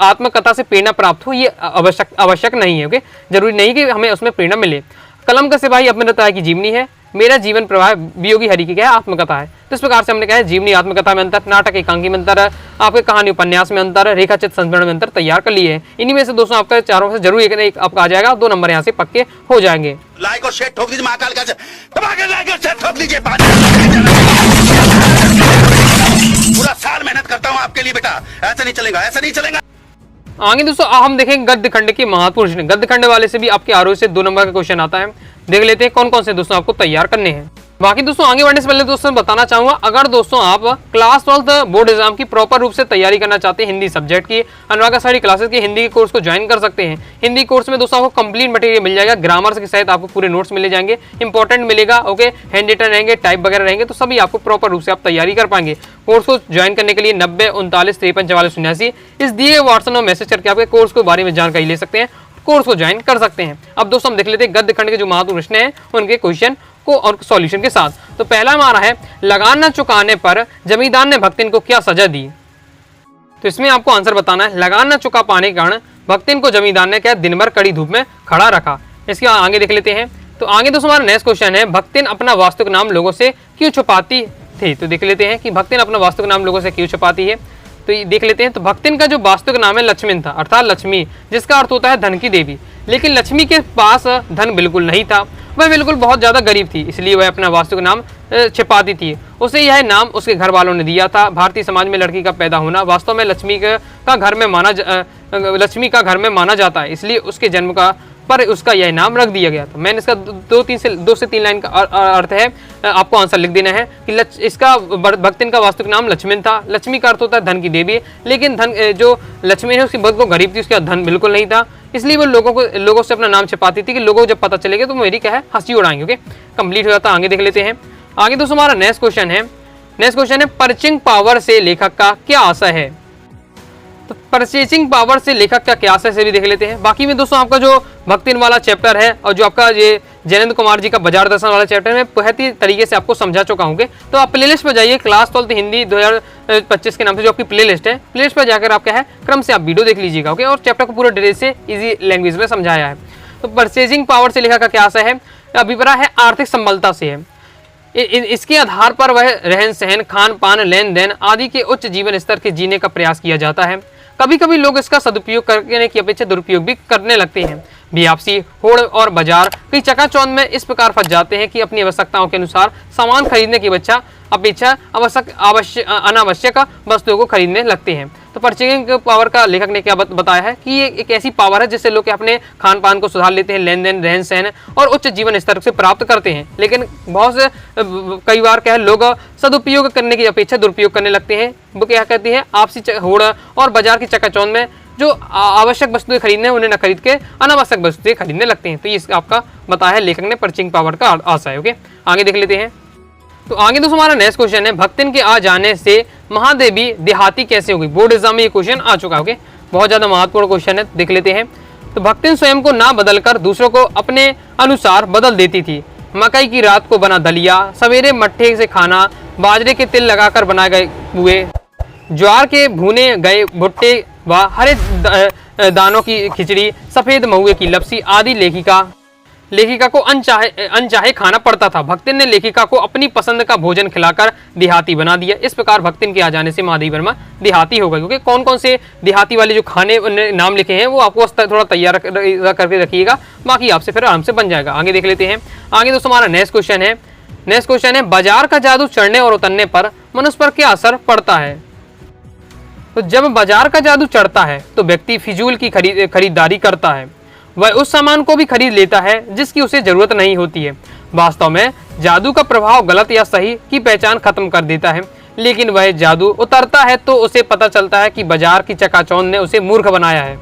आत्मकथा से प्रेरणा प्राप्त हो ये आवश्यक नहीं है। ओके, जरूरी नहीं कि हमें उसमें प्रेरणा मिले। कलम का सिपाही अमृता की जीवनी है, मेरा जीवन प्रवाह वियोगी हरि की क्या है, आत्मकथा है। तो इस प्रकार से हमने क्या है, जीवनी आत्मकथा में अंतर, नाटक एकांकी में अंतर, आपके कहानी उपन्यास में अंतर, रेखाचित्र संस्मरण में अंतर तैयार कर लिए हैं। इन्हीं में से दोस्तों आपका चारों में से जरूर एक आपका आ जाएगा, 2 नंबर यहाँ से पक्के हो जाएंगे। लाइक और शेयर ठोक दीजिए, महाकाल का लाइक और शेयर ठोक दीजिए। पूरा साल मेहनत करता हूँ आपके लिए बेटा, ऐसा नहीं चलेगा, ऐसा नहीं चलेगा। आगे दोस्तों हम देखेंगे गद्य खंड के महापुरुष। गद्य खंड वाले से भी आपके आरोह से 2 नंबर का क्वेश्चन आता है। देख लेते हैं कौन कौन से दोस्तों आपको तैयार करने हैं। बाकी दोस्तों आगे बढ़ने से पहले दोस्तों बताना चाहूंगा, अगर दोस्तों आप क्लास 12 बोर्ड एग्जाम की प्रॉपर रूप से तैयारी करना चाहते हैं, हिंदी सब्जेक्ट की, अनुराग सारी क्लासेस की हिंदी के कोर्स को ज्वाइन कर सकते हैं। हिंदी कोर्स में दोस्तों आपको कंप्लीट मटेरियल मिल जाएगा, ग्रामर के सहित आपको पूरे नोट्स मिले जाएंगे, इंपॉर्टेंट मिलेगा। ओके, हैंड रिटन रहेंगे, टाइप वगैरह रहेंगे, तो सभी आपको प्रॉपर रूप से आप तैयारी कर पाएंगे। कोर्स को ज्वाइन करने के लिए 90 39 53 44 79 इस दिए व्हाट्सएप में मैसेज करके आपके कोर्स के बारे में जानकारी ले सकते हैं, कोर्स को ज्वाइन कर सकते हैं। अब दोस्तों हम देख लेते हैं गद्य खंड के जो महत्वपूर्ण प्रश्न हैं उनके क्वेश्चन को और सॉल्यूशन के साथ। तो पहला हमारा है, लगान न चुकाने पर जमींदार ने भक्तिन को क्या सजा दी। तो इसमें आपको आंसर बताना है, लगान न चुका पाने के कारण भक्तिन को जमींदार ने क्या दिन भर कड़ी धूप में खड़ा रखा। इसके आगे देख लेते हैं। तो आगे दोस्तों हमारा नेक्स्ट क्वेश्चन है, भक्तिन अपना वास्तविक नाम लोगों से क्यों छुपाती थी। तो देख लेते हैं कि भक्तिन अपना वास्तविक नाम लोगों से क्यों छुपाती है। तो ये देख लेते हैं। तो भक्तिन का जो वास्तविक नाम है लक्ष्मीन था, अर्थात लक्ष्मी, जिसका अर्थ होता है धन की देवी। लेकिन लक्ष्मी के पास धन बिल्कुल नहीं था, वह बिल्कुल बहुत ज़्यादा गरीब थी, इसलिए वह अपना वास्तविक नाम छिपाती थी। उसे यह नाम उसके घर वालों ने दिया था। भारतीय समाज में लड़की का पैदा होना वास्तव में लक्ष्मी का घर में माना जाता है, इसलिए उसके जन्म का पर उसका यह नाम रख दिया गया था। मैंने इसका 2 से 3 लाइन का अर्थ है, आपको आंसर लिख देना है कि इसका भक्तिन का वास्तविक नाम लक्ष्मण था। लक्ष्मी का अर्थ होता है धन की देवी, लेकिन धन जो लक्ष्मी है उसकी बहुत को गरीब थी, उसका धन बिल्कुल नहीं था, इसलिए वो लोगों से अपना नाम छिपाती थी कि लोगों को जब पता चलेगा तो मेरी क्या है हंसी उड़ाएंगे। ओके, कंप्लीट हो जाता है। आगे देख लेते हैं। आगे दोस्तों हमारा नेक्स्ट क्वेश्चन है परचेजिंग पावर से लेखक का क्या आशय है। तो परचेजिंग पावर से लेखक का क्या आशय से भी देख लेते हैं। बाकी में दोस्तों आपका जो भक्तिन वाला चैप्टर है और जो आपका ये जयेंद्र कुमार जी का बाजार दर्शन वाला चैप्टर में बहुत ही तरीके से आपको समझा चुका हूँ। तो आप प्लेलिस्ट पर जाइए, क्लास 12 हिंदी 2025 के नाम से जो आपकी प्लेलिस्ट है, प्लेलिस्ट पर जाकर आप क्या है क्रम से आप वीडियो देख लीजिएगा। ओके, और चैप्टर को पूरे डिटेल से इजी लैंग्वेज में समझाया है। तो परचेजिंग पावर से लेखक का क्या आशय है, अभिप्राय है आर्थिक संबलता से है। इसके आधार पर वह रहन सहन, खान पान, लेन देन आदि के उच्च जीवन स्तर के जीने का प्रयास किया जाता है। कभी कभी लोग इसका सदुपयोग करने की अपेक्षा दुरुपयोग भी करने लगते हैं। व्यापारी होड़ और बाजार कई चकाचौंध में इस प्रकार फंस जाते हैं कि अपनी आवश्यकताओं के अनुसार सामान खरीदने की अपेक्षा अनावश्यक वस्तुओं को खरीदने लगते हैं। तो परचेजिंग पावर का लेखक ने क्या बताया है कि ये एक ऐसी पावर है जिससे लोग अपने खान पान को सुधार लेते हैं, लेन देन, रहन सहन और उच्च जीवन स्तर से प्राप्त करते हैं। लेकिन बहुत से कई बार क्या है, लोग सदुपयोग करने की अपेक्षा दुरुपयोग करने लगते हैं। वो क्या कहती है, आपसी होड़ और बाजार की चकाचौंध में जो आवश्यक वस्तुएं खरीदने हैं उन्हें न खरीद के अनावश्यक वस्तुएं खरीदने लगते हैं। तो ये आपका बताया है लेखक ने परचेजिंग पावर का आशय। ओके, आगे देख लेते हैं। तो आगे दोस्तों हमारा नेक्स्ट क्वेश्चन है, भक्तिन के आ जाने से महादेवी देहाती कैसे होगी। बोर्ड एग्जाम में ये क्वेश्चन आ चुका है। ओके, बहुत ज्यादा महत्वपूर्ण क्वेश्चन है, देख लेते हैं। तो भक्तिन स्वयं को ना बदलकर दूसरों को अपने अनुसार बदल देती थी। मकई की रात को बना दलिया, सवेरे मट्ठे से खाना, बाजरे के तिल लगाकर बनाए गए पुए, ज्वार के भुने गए भुट्टे व हरे दानों की खिचड़ी, सफेद महुए की लपसी आदि लेखिका को अनचाहे खाना पड़ता था। भक्तिन ने लेखिका को अपनी पसंद का भोजन खिलाकर देहाती बना दिया। इस प्रकार भक्तिन के आ जाने से महादेवी वर्मा देहाती हो गए। क्योंकि कौन कौन से देहाती वाले जो खाने नाम लिखे हैं वो आपको थोड़ा तैयार करके रखिएगा, बाकी आपसे फिर आराम से बन जाएगा। आगे देख लेते हैं। आगे दोस्तों हमारा नेक्स्ट क्वेश्चन है, बाजार का जादू चढ़ने और उतरने पर मनुष्य पर क्या असर पड़ता है। तो जब बाजार का जादू चढ़ता है तो व्यक्ति फिजूल की खरीदारी करता है। वह उस सामान को भी खरीद लेता है जिसकी उसे जरूरत नहीं होती है। वास्तव में जादू का प्रभाव गलत या सही की पहचान खत्म कर देता है। लेकिन वह जादू उतरता है तो उसे पता चलता है कि बाजार की चकाचौंध ने उसे मूर्ख बनाया है।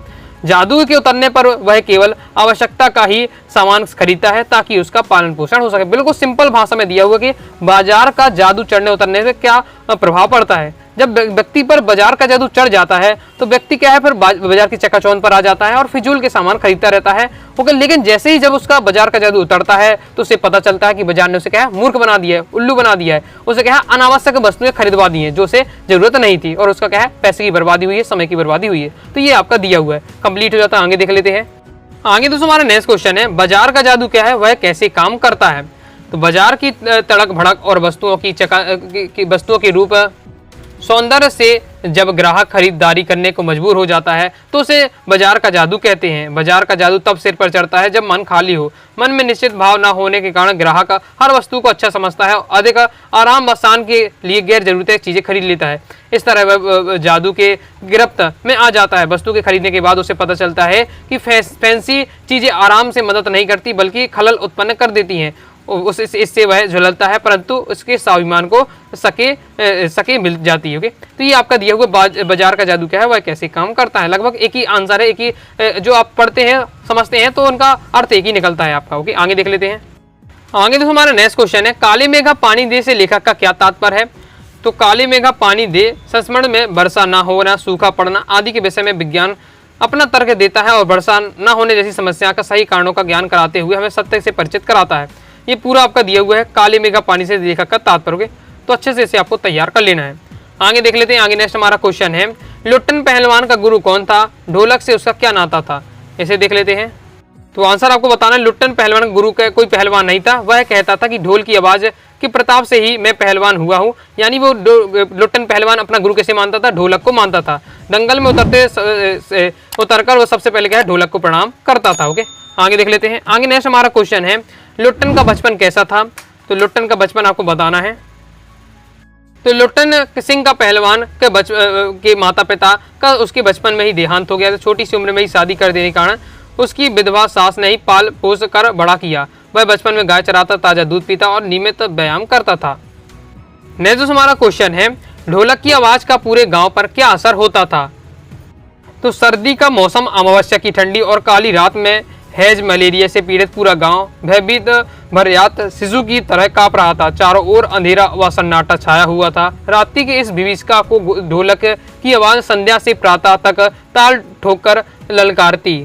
जादू के उतरने पर वह केवल आवश्यकता का ही सामान खरीदता है ताकि उसका पालन पोषण हो सके। बिल्कुल सिंपल भाषा में दिया हुआ कि बाजार का जादू चढ़ने उतरने से क्या प्रभाव पड़ता है। जब व्यक्ति पर बाजार का जादू चढ़ जाता है तो व्यक्ति क्या है, फिर बाजार की चकाचौंध पर आ जाता है और फिजूल के सामान खरीदता रहता है। ओके, लेकिन जैसे ही जब उसका बाजार का जादू उतरता है तो उसे पता चलता है कि बाजार ने उसे क्या है, मूर्ख बना दिया है, उल्लू बना दिया है। उसे क्या है, अनावश्यक वस्तुएं खरीदवा दी है जो उसे जरूरत नहीं थी और उसका क्या है, पैसे की बर्बादी हुई है, समय की बर्बादी हुई है। तो ये आपका दिया हुआ है, कंप्लीट हो जाता है। आगे देख लेते हैं। आगे दोस्तों हमारा नेक्स्ट क्वेश्चन है, बाजार का जादू क्या है, वह कैसे काम करता है। तो बाजार की तड़क भड़क और वस्तुओं के रूप सौंदर्य से जब ग्राहक खरीदारी करने को मजबूर हो जाता है तो उसे बाजार का जादू कहते हैं। बाजार का जादू तब सिर पर चढ़ता है जब मन खाली हो। मन में निश्चित भाव न होने के कारण ग्राहक हर वस्तु को अच्छा समझता है और अधिक आराम व आसान के लिए गैर जरूरत चीजें खरीद लेता है। इस तरह वह जादू के गिरफ्त में आ जाता है। वस्तु के खरीदने के बाद उसे पता चलता है कि फैंसी चीजें आराम से मदद नहीं करती बल्कि खलल उत्पन्न कर देती हैं। इससे वह झुललता है परंतु उसके स्वाभिमान को सके मिल जाती है। तो ये आपका दिया हुआ बाजार का जादू क्या है, वह कैसे काम करता है। लगभग एक ही आंसर है, एक ही जो आप पढ़ते हैं समझते हैं तो उनका अर्थ एक ही निकलता है आपका। ओके, आगे देख लेते हैं। आगे तो हमारा नेक्स्ट क्वेश्चन है, काले मेघा पानी दे से लेखक का क्या तात्पर्य है। तो काले मेघा पानी दे संस्मरण में वर्षा न होना, सूखा पड़ना आदि के विषय में विज्ञान अपना तर्क देता है और वर्षा न होने जैसी समस्या का सही कारणों का ज्ञान कराते हुए हमें सत्य से परिचित कराता है। ये पूरा आपका दिया हुआ है, काले मेघा पानी से लेखक का तात्पर्य। तो अच्छे से इसे आपको तैयार कर लेना है। आगे देख लेते हैं। आगे नेक्स्ट हमारा क्वेश्चन है, लुट्टन पहलवान का गुरु कौन था, ढोलक से उसका क्या नाता था। इसे देख लेते हैं। तो आंसर आपको बताना है, लुट्टन पहलवान का गुरु का कोई पहलवान नहीं था। वह कहता था कि ढोल की आवाज के प्रताप से ही मैं पहलवान हुआ हूँ। यानी वो लुट्टन पहलवान अपना गुरु कैसे मानता था, ढोलक को मानता था। दंगल में उतरकर वो सबसे पहले क्या है, ढोलक को प्रणाम करता था। ओके, आगे देख लेते हैं। आगे नेक्स्ट हमारा क्वेश्चन है, लुट्टन का बचपन कैसा था। तो लुट्टन का बचपन आपको बताना है। तो लुट्टन सिंह का पहलवान के माता पिता का उसके बचपन में ही देहांत हो गया था। छोटी सी उम्र में ही शादी कर देने के कारण उसकी विधवा सास ने ही पाल पोस कर बड़ा किया। वह बचपन में गाय चराता, ताजा दूध पीता और नियमित व्यायाम करता था। नेक्स्ट हमारा क्वेश्चन है, ढोलक की आवाज का पूरे गांव पर क्या असर होता था। तो सर्दी का मौसम, अमावस्या की ठंडी और काली रात में हैज मलेरिया से पीड़ित पूरा गांव भयभीत भरयात शिशु की तरह कांप रहा था। चारों ओर अंधेरा व सन्नाटा छाया हुआ था। रात्रि के इस विभीषिका को ढोलक की आवाज संध्या से प्रातः तक ताल ठोकर ललकारती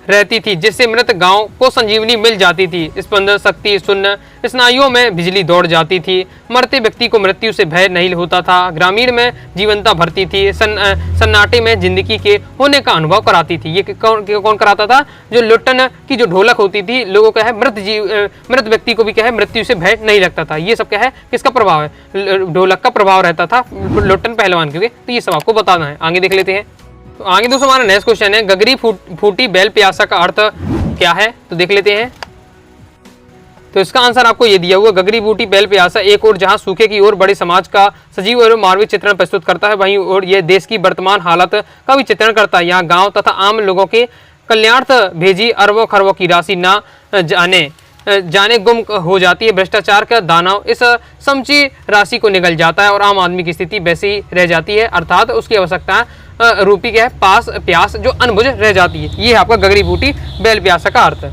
रहती थी, जिससे मृत गांव को संजीवनी मिल जाती थी। स्पंदन शक्ति शून्य, स्नायुओं में बिजली दौड़ जाती थी। मरते व्यक्ति को मृत्यु से भय नहीं होता था। ग्रामीण में जीवंता भरती थी। सन्नाटे में जिंदगी के होने का अनुभव कराती थी। ये कौन कराता था, जो लुट्टन की जो ढोलक होती थी, लोगों का है मृत व्यक्ति को भी क्या है, मृत्यु से भय नहीं लगता था। ये सब क्या है, किसका प्रभाव है, ढोलक का प्रभाव रहता था लुट्टन पहलवान के। तो ये सब आपको बताना है। आगे देख लेते हैं। तो आगे दोस्तों हमारा नेक्स्ट क्वेश्चन है, गगरी फूटी बैल प्यासा का अर्थ क्या है तो देख लेते हैं। तो इसका आंसर आपको ये दिया हुआ, गगरी बूटी बैल प्यासा एक और जहां सूखे की ओर बड़े समाज का सजीव और मानवीय चित्रण प्रस्तुत करता है, वहीं और ये देश की वर्तमान हालत का भी चित्रण करता है। यहाँ गांव तथा आम लोगों के कल्याणार्थ भेजी अरबों खरबों की राशि ना जाने गुम हो जाती है। भ्रष्टाचार का दानव इस समची राशि को निगल जाता है और आम आदमी की स्थिति वैसी ही रह जाती है, अर्थात उसकी आवश्यकता रूपी क्या है, प्यास जो अनबुझ रह जाती है। ये है आपका गगरी बूटी बैल प्यासा का अर्थ।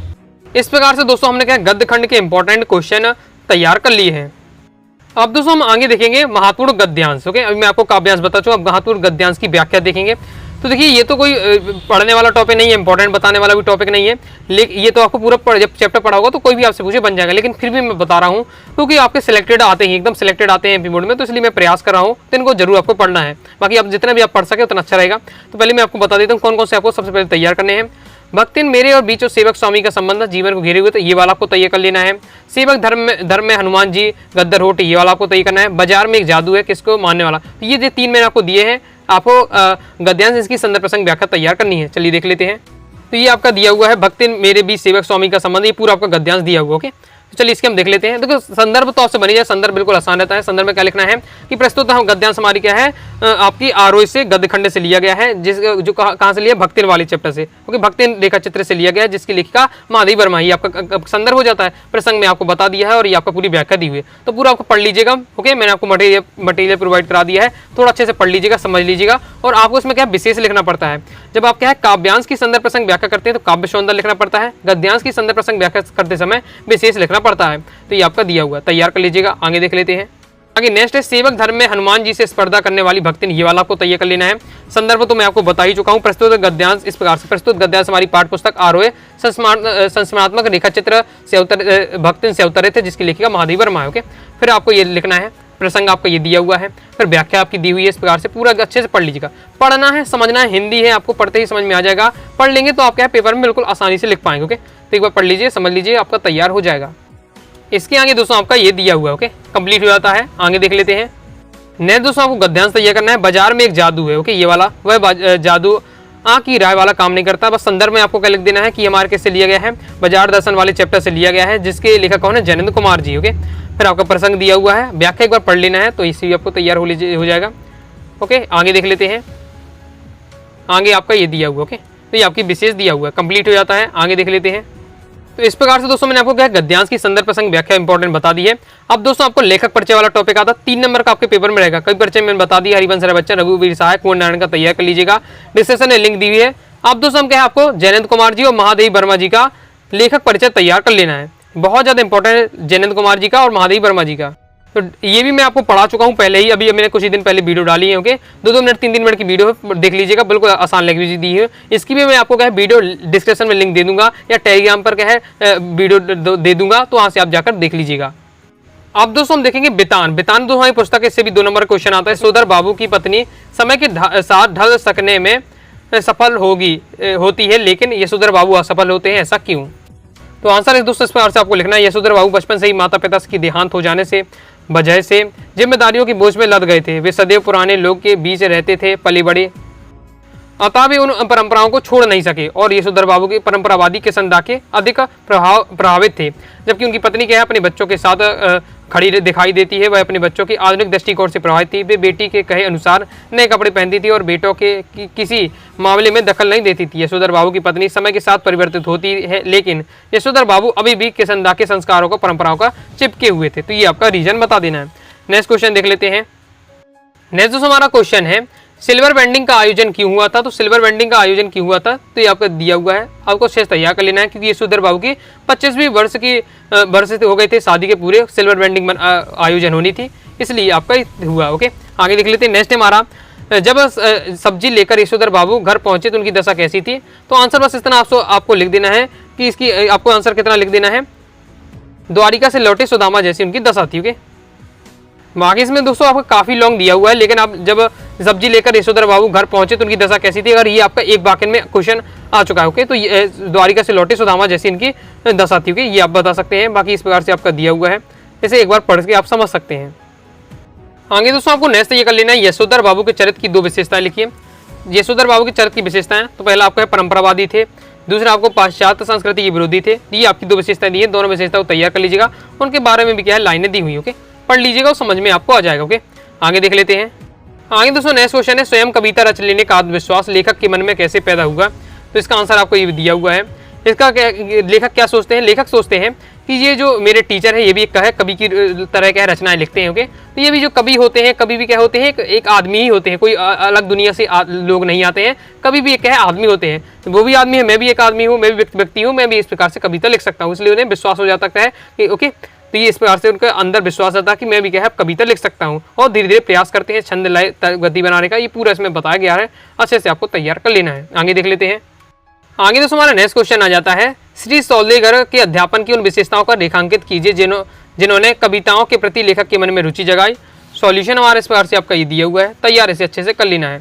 इस प्रकार से दोस्तों हमने क्या गद्य खंड के इंपॉर्टेंट क्वेश्चन तैयार कर लिए हैं। अब दोस्तों हम आगे देखेंगे महत्वपूर्ण गद्यांश। ओके, अभी मैं आपको काव्यांश बता चुका, अब महत्वपूर्ण गद्यांश की व्याख्या देखेंगे। तो देखिए ये तो कोई पढ़ने वाला टॉपिक नहीं है, इंपॉर्टेंट बताने वाला भी टॉपिक नहीं है, लेकिन ये तो आपको पूरा जब चैप्टर पढ़ा होगा तो कोई भी आपसे पूछे बन जाएगा, लेकिन फिर भी मैं बता रहा हूँ क्योंकि आपके सिलेक्टेड आते हैं, एकदम सिलेक्टेड आते हैं एमपी बोर्ड में, तो इसलिए मैं प्रयास कर रहा हूँ, तो इनको जरूर आपको पढ़ना है। बाकी आप जितना भी आप पढ़ सके उतना अच्छा रहेगा। तो पहले मैं आपको बता देता हूँ कौन कौन से आपको सबसे पहले तैयार करने हैं। भक्तिन मेरे और बीच और सेवक स्वामी का संबंध जीवन को घेरे हुए, तो ये वाला आपको तैयार कर लेना है। सेवक धर्म में हनुमान जी गद्दर होट, ये वाला आपको तैयार करना है। बाजार में एक जादू है किसको मानने वाला, तो ये जो 3 मैंने आपको दिए हैं, आपको गद्यांश इसकी संदर्भ प्रसंग व्याख्या तैयार करनी है। चलिए देख लेते हैं। तो ये आपका दिया हुआ है भक्तिन मेरे बीच सेवक स्वामी का संबंध, ये पूरा आपका गद्यांश दिया हुआ। ओके, तो चलिए इसके हम देख लेते हैं। देखो संदर्भ तो आपसे बनी जाए, संदर्भ बिल्कुल आसान रहता है। संदर्भ में क्या लिखना है कि प्रस्तुत हम गद्यांश हमारी क्या है आपकी आरोह से गद्य खंड से लिया गया है, जिस जो कहाँ से लिया, भक्तिन वाली चैप्टर से। ओके, भक्तिन रेखा चित्र से लिया गया है, जिसकी लेखिका महादेवी वर्मा, ये आपका संदर्भ हो जाता है। प्रसंग में आपको बता दिया है और ये आपका पूरी व्याख्या दी हुई है, तो पूरा आपको पढ़ लीजिएगा। ओके, मैंने आपको मटेरियल प्रोवाइड करा दिया है, थोड़ा अच्छे से पढ़ लीजिएगा, समझ लीजिएगा। और आपको इसमें क्या विशेष लिखना पड़ता है, जब आप क्या है काव्यांश की संदर्भ प्रसंग व्याख्या करते हैं तो काव्य सौंदर्य लिखना पड़ता है, गद्यांश की संदर्भ प्रसंग व्याख्या करते समय विशेष लिखना पड़ता है। तो ये आपका दिया हुआ, तैयार कर लीजिएगा। आगे देख लेते हैं। आगे नेक्स्ट है सेवक धर्म में हनुमान जी से स्पर्धा करने वाली भक्तिन, ये वाला आपको तैयार कर लेना है। संदर्भ तो मैं आपको बता ही चुका हूँ। प्रस्तुत गद्यांश इस प्रकार से, प्रस्तुत गद्यांश हमारी पाठ पुस्तक आरोह संस्मरणात्मक रेखा चित्र से भक्तिन से अवतरित है, जिसकी लेखिका महादेवी वर्मा है। ओके, फिर आपको ये लिखना है, प्रसंग आपका ये दिया हुआ है, फिर व्याख्या आपकी दी हुई है। इस प्रकार से पूरा अच्छे से पढ़ लीजिएगा। पढ़ना है, समझना है, हिंदी है, आपको पढ़ते ही समझ में आ जाएगा। पढ़ लेंगे तो आप क्या पेपर में बिल्कुल आसानी से लिख पाएंगे। ओके, तो एक बार पढ़ लीजिए, समझ लीजिए, आपका तैयार हो जाएगा। इसके आगे दोस्तों आपका ये दिया हुआ है। ओके, कंप्लीट हो जाता है। आगे देख लेते हैं। नेक्स्ट दोस्तों आपको गद्यांश तैयार करना है। बाजार में एक जादू है। ओके, ये वाला वह जादू की राय वाला काम नहीं करता। बस संदर्भ में आपको क्या लिख देना है कि हमारे किससे लिया गया है, बाजार दर्शन वाले चैप्टर से लिया गया है, जिसके लेखक कौन है, जैनेन्द्र कुमार जी। ओके, फिर आपका प्रसंग दिया हुआ है, व्याख्या एक बार पढ़ लेना है, तो इसी आपको तैयार हो जाएगा। ओके, आगे देख लेते हैं। आगे आपका ये दिया हुआ। ओके, तो ये आपकी विशेष दिया हुआ है, कंप्लीट हो जाता है। आगे देख लेते हैं। तो इस प्रकार से दोस्तों मैंने आपको क्या गद्यांश की संदर्भ प्रसंग व्याख्या इंपॉर्टेंट बता दी है। अब दोस्तों आपको लेखक परिचय वाला टॉपिक आता है, 3 नंबर का आपके पेपर में रहेगा। कई परिचय मैंने बता दिया, हरिवंश राय बच्चन, रघुवीर सहाय, कुंवर नारायण का तैयार कर लीजिएगा। डिस्क्रिप्शन में लिंक दी हुई है। अब दोस्तों हम क्या है आपको जैनेन्द्र कुमार जी और महादेवी वर्मा जी का लेखक परिचय तैयार कर लेना है। बहुत ज्यादा इंपॉर्टेंट है जैनेन्द्र कुमार जी का और महादेवी वर्मा जी का। तो ये भी मैं आपको पढ़ा चुका हूँ पहले ही, अभी मैंने कुछ ही दिन पहले वीडियो डाली है। ओके, 2-2 मिनट 3-3 मिनट की वीडियो देख लीजिएगा, बिल्कुल आसान लैंग्वेज दी है। इसकी भी मैं आपको क्या है वीडियो डिस्क्रिप्शन में लिंक दे दूंगा, या टेलीग्राम पर क्या है वीडियो दे दूंगा, तो वहां से आप जाकर देख लीजिएगा। अब दोस्तों हम देखेंगे बितान। बितान दोस्तों हमारी पुस्तक इससे भी 2 नंबर क्वेश्चन आता है। यशोधर बाबू की पत्नी समय के साथ ढल सकने में सफल होती है, लेकिन यशोधर बाबू असफल होते हैं, ऐसा क्यों? तो आंसर है दोस्तों इस प्रकार से आपको लिखना है। यशोधर बाबू बचपन से ही माता पिता की देहांत हो जाने से वजह से जिम्मेदारियों की बोझ में लद गए थे। वे सदैव पुराने लोग के बीच रहते थे, पले बड़े, अतः वे उन परंपराओं को छोड़ नहीं सके और यशोधर बाबू की परंपरावादी के संदा के अधिक प्रभावित थे। जबकि उनकी पत्नी क्या है अपने बच्चों के साथ खड़ी दिखाई देती है, वह अपने बच्चों की आधुनिक दृष्टिकोण से प्रभावित थी। वे बेटी के कहे अनुसार नए कपड़े पहनती थी और बेटों के किसी मामले में दखल नहीं देती थी। यशोधर बाबू की पत्नी समय के साथ परिवर्तित होती है, लेकिन यशोधर बाबू अभी भी किसंदा के संस्कारों को परंपराओं का चिपके हुए थे। तो ये आपका रीजन बता देना है। नेक्स्ट क्वेश्चन देख लेते हैं। नेक्स्ट दोस्तों हमारा क्वेश्चन है सिल्वर वेंडिंग का आयोजन क्यों हुआ था? तो सिल्वर वेंडिंग का आयोजन क्यों हुआ था, तो ये आपका दिया हुआ है, आपको शेष तैयार कर लेना है। क्योंकि यशोधर बाबू की 25वीं वर्ष हो गए थे शादी के पूरे, सिल्वर वेंडिंग आयोजन होनी थी, इसलिए आपका हुआ। ओके, आगे देख लेते हैं। नेक्स्ट है हमारा, जब सब्जी लेकर यशोधर बाबू घर पहुंचे तो उनकी दशा कैसी थी? तो आंसर बस इतना आपको लिख देना है कि इसकी आपको आंसर कितना लिख देना है, द्वारिका से लौटे सुदामा जैसी उनकी दशा थी। ओके, बाकी इसमें दोस्तों आपको काफी लॉन्ग दिया हुआ है, लेकिन आप जब सब्जी लेकर यशोधर बाबू घर पहुंचे तो उनकी दशा कैसी थी, अगर ये आपका एक वाक्य में क्वेश्चन आ चुका है। ओके, तो ये द्वारिका से लौटे सुदामा जैसी इनकी दशा थी। ओके, ये आप बता सकते हैं। बाकी इस प्रकार से आपका दिया हुआ है, इसे एक बार पढ़ के आप समझ सकते हैं। आगे दोस्तों आपको नेक्स्ट ये कर लेना है, यशोधर बाबू के चरित्र की 2 विशेषताएं लिखिए। यशोधर बाबू के चरित्र की विशेषताएं, तो पहला आपका परंपरावादी थे, दूसरा आपको पाश्चात्य संस्कृति के विरोधी थे। ये आपकी दो विशेषताएं दी है, दोनों विशेषता को तैयार कर लीजिएगा, उनके बारे में भी क्या है लाइनें दी हुई है। ओके, पढ़ लीजिएगा और समझ में आपको आ जाएगा। ओके, आगे देख लेते हैं। आगे दोस्तों नेक्स्ट क्वेश्चन है, स्वयं कविता रच लेने का आत्मविश्वास लेखक के मन में कैसे पैदा हुआ? तो इसका आंसर आपको ये दिया हुआ है। इसका लेखक क्या सोचते हैं? लेखक सोचते हैं कि ये जो मेरे टीचर है ये भी एक कवि की तरह क्या है रचनाएं लिखते हैं। ओके, तो ये भी जो कवि होते हैं कभी भी क्या होते हैं एक आदमी ही होते हैं, कोई अलग दुनिया से लोग नहीं आते हैं, कभी भी एक क्या है आदमी होते हैं। तो वो भी आदमी है, मैं भी एक आदमी हूँ, मैं भी व्यक्ति हूँ, मैं भी इस प्रकार से कविता लिख सकता हूँ। इसलिए उन्हें विश्वास हो जाता है कि ओके, तो ये इस प्रकार से उनके अंदर विश्वास आता है कि मैं भी क्या है कविता लिख सकता हूँ, और धीरे धीरे प्रयास करते हैं छंद लय गति बनाने का। ये पूरा इसमें बताया गया है, अच्छे से आपको तैयार कर लेना है। आगे देख लेते हैं। आगे दोस्तों हमारा नेक्स्ट क्वेश्चन आ जाता है, श्री सौदेगर के अध्यापन की उन विशेषताओं का रेखांकित कीजिए जिन्होंने कविताओं के प्रति लेखक के मन में रुचि जगाई। सॉल्यूशन हमारे इस प्रकार से आपका ये दिया हुआ है, तैयार इसे अच्छे से कर लेना है।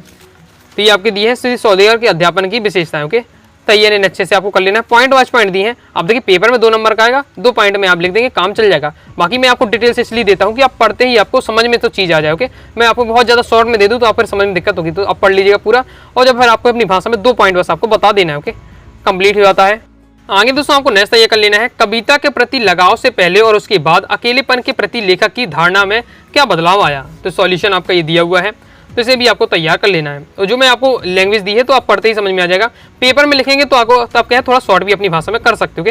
तो ये आपके दिए हैं श्री सौदेगर के अध्यापन की विशेषताएं। ओके, तैयार इन्हें अच्छे से आपको कर लेना है। पॉइंट वाइज पॉइंट दिए हैं, आप देखिए पेपर में 2 नंबर का आएगा, 2 पॉइंट में आप लिख देंगे, काम चल जाएगा। बाकी मैं आपको डिटेल से इसलिए देता हूँ कि आप पढ़ते ही आपको समझ में तो चीज़ आ जाए। ओके, मैं आपको बहुत ज़्यादा शॉर्ट में दे दूँ तो आप फिर समझ में दिक्कत होगी, तो आप पढ़ लीजिएगा पूरा, और जब फिर आपको अपनी भाषा में 2 पॉइंट बस आपको बता देना है। ओके, कंप्लीट हो जाता है। आगे दोस्तों आपको नेक्स्ट ये कर लेना है, कविता के प्रति लगाव से पहले और उसके बाद अकेलेपन के प्रति लेखक की धारणा में क्या बदलाव आया? तो सॉल्यूशन आपका ये दिया हुआ है, तो इसे भी आपको तैयार कर लेना है। और जो मैं आपको लैंग्वेज दी है तो आप पढ़ते ही समझ में आ जाएगा। पेपर में लिखेंगे तो आपको आप क्या है थोड़ा शॉर्ट भी अपनी भाषा में कर सकते हो।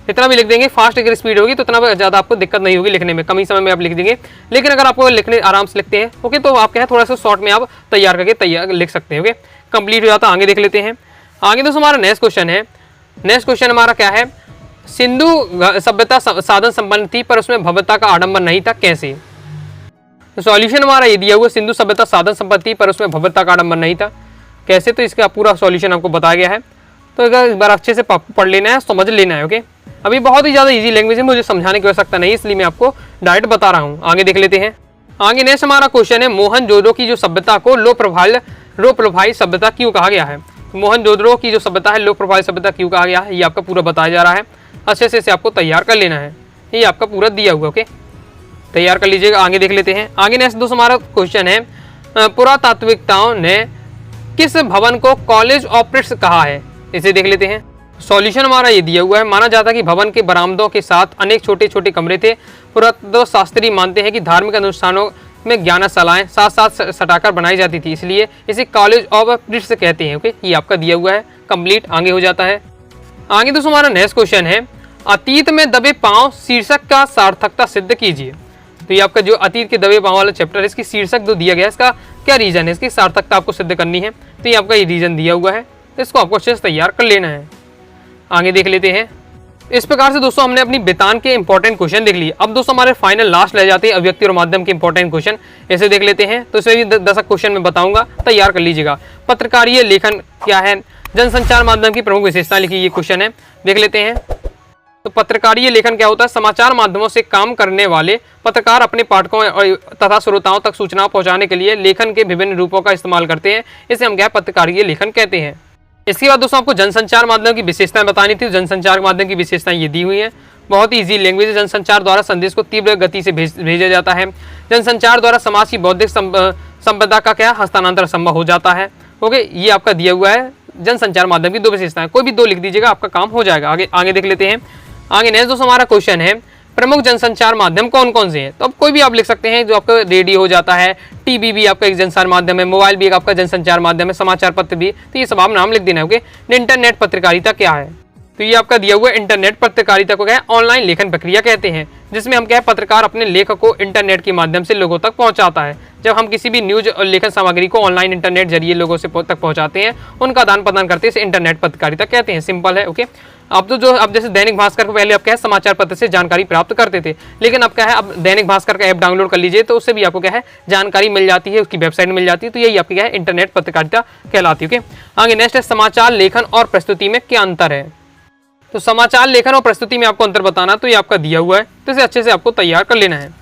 इतना भी लिख देंगे, फास्ट अगर स्पीड होगी तो इतना ज़्यादा आपको दिक्कत नहीं होगी लिखने में, कम ही समय में आप लिख देंगे। लेकिन अगर आपको लिखने आराम से लिखते हैं ओके, तो आप क्या है थोड़ा सा शॉर्ट में आप तैयार करके तैयार लिख सकते हैं। ओके, कंप्लीट हो जाता है। आगे देख लेते हैं। आगे दोस्तों हमारा नेक्स्ट क्वेश्चन है, नेक्स्ट क्वेश्चन हमारा क्या है, सिंधु सभ्यता साधन संपन्न थी पर उसमें भव्यता का आडंबर नहीं था, कैसे? तो सॉल्यूशन हमारा ये दिया हुआ, सिंधु सभ्यता साधन संपन्न थी पर उसमें भव्यता का आडंबर नहीं था, कैसे? तो इसका पूरा सॉल्यूशन आपको बताया गया है, तो एक बार अच्छे से पढ़ लेना है, समझ लेना है। ओके, अभी बहुत ही ज़्यादा इजी लैंग्वेज है, मुझे समझाने की आवश्यकता नहीं, इसलिए मैं आपको डायरेक्ट बता रहा हूँ। आगे देख लेते हैं। आगे नेक्स्ट हमारा क्वेश्चन है, मोहनजोदड़ो की जो सभ्यता को लो प्रोफाइल सभ्यता क्यों कहा गया है? मोहनजोदड़ो की जो सभ्यता है लो प्रोफाइल सभ्यता क्यों कहा गया है, ये आपका पूरा बताया जा रहा है, अच्छे से इसे आपको तैयार कर लेना है, ये आपका पूरा दिया हुआ। ओके, तैयार कर लीजिएगा। आगे देख लेते हैं। आगे नेक्स्ट दोस्तों हमारा क्वेश्चन है, पुरातात्विकताओं ने किस भवन को कॉलेज ऑफ प्रिट्स कहा है? इसे देख लेते हैं। सॉल्यूशन हमारा ये दिया हुआ है, माना जाता है कि भवन के बरामदों के साथ अनेक छोटे छोटे कमरे थे। पुरातत्व शास्त्री मानते हैं कि धार्मिक अनुष्ठानों में ज्ञानशालाएं साथ साथ सटाकर बनाई जाती थी, इसलिए इसे कॉलेज ऑफ प्रिट्स कहते हैं। ओके, ये आपका दिया हुआ है, कंप्लीट आगे हो जाता है। आगे दोस्तों हमारा नेक्स्ट क्वेश्चन है, अतीत में दबे पांव शीर्षक का सार्थकता सिद्ध कीजिए। तो ये आपका जो अतीत के दबे पांव वाला चैप्टर है, इसकी शीर्षक जो दिया गया है इसका क्या रीजन है, इसकी सार्थकता आपको सिद्ध करनी है, तो ये आपका ये रीजन दिया हुआ है, इसको आपको अच्छे से तैयार कर लेना है। आगे देख लेते हैं। इस प्रकार से दोस्तों हमने अपनी बेतान के इंपॉर्टेंट क्वेश्चन देख लिए। अब दोस्तों हमारे फाइनल लास्ट ले जाते हैं अभिव्यक्ति और माध्यम के इंपॉर्टेंट क्वेश्चन, ऐसे देख लेते हैं। तो इसे भी 10 क्वेश्चन में बताऊंगा, तैयार कर लीजिएगा। पत्रकारीय लेखन क्या है, जनसंचार माध्यम की प्रमुख विशेषता लिखी, ये क्वेश्चन है, देख लेते हैं। तो पत्रकारीय लेखन क्या होता है, समाचार माध्यमों से काम करने वाले पत्रकार अपने पाठकों तथा श्रोताओं तक सूचना पहुंचाने के लिए लेखन के विभिन्न रूपों का इस्तेमाल करते हैं, इसे हम क्या पत्रकारीय लेखन कहते हैं। इसके बाद दोस्तों आपको जनसंचार माध्यम की विशेषताएं बतानी थी। जनसंचार माध्यम की विशेषताएं ये दी हुई हैं, बहुत ही इजी लैंग्वेज है। जनसंचार द्वारा संदेश को तीव्र गति से भेजा जाता है। जनसंचार द्वारा समाज की बौद्धिक संपदा का क्या हस्तांतरण संभव हो जाता है। ओके, ये आपका दिया हुआ है जनसंचार माध्यम की 2 विशेषताएं, कोई भी 2 लिख दीजिएगा, आपका काम हो जाएगा। आगे देख लेते हैं। आगे नेक्स्ट दोस्तों हमारा क्वेश्चन है, प्रमुख जनसंचार माध्यम कौन कौन से हैं? तो अब कोई भी आप लिख सकते हैं, जो आपका रेडियो हो जाता है, टीवी भी आपका एक जनसंचार माध्यम है, मोबाइल भी एक आपका जनसंचार माध्यम है, समाचार पत्र भी, तो ये सब आप नाम लिख देना है। ओके, इंटरनेट पत्रकारिता क्या है? तो ये आपका दिया हुआ है, इंटरनेट पत्रकारिता को क्या है ऑनलाइन लेखन प्रक्रिया कहते हैं, जिसमें हम क्या है पत्रकार अपने लेख को इंटरनेट के माध्यम से लोगों तक पहुंचाता है। जब हम किसी भी न्यूज और लेखन सामग्री को ऑनलाइन इंटरनेट जरिए लोगों से तक पहुंचाते हैं, उनका आदान प्रदान करते हैं, इसे इंटरनेट पत्रकारिता कहते हैं। सिंपल है। ओके, अब जैसे दैनिक भास्कर को पहले आप क्या है समाचार पत्र से जानकारी प्राप्त करते थे, लेकिन अब क्या है अब दैनिक भास्कर का ऐप डाउनलोड कर लीजिए, तो उससे भी आपको क्या है जानकारी मिल जाती है, उसकी वेबसाइट मिल जाती है, तो यही आपकी क्या है इंटरनेट पत्रकारिता कहलाती है। ओके, आगे नेक्स्ट है, समाचार लेखन और प्रस्तुति में क्या अंतर है? तो समाचार लेखन और प्रस्तुति में आपको अंतर बताना, तो ये आपका दिया हुआ है, तो इसे अच्छे से आपको तैयार कर लेना है।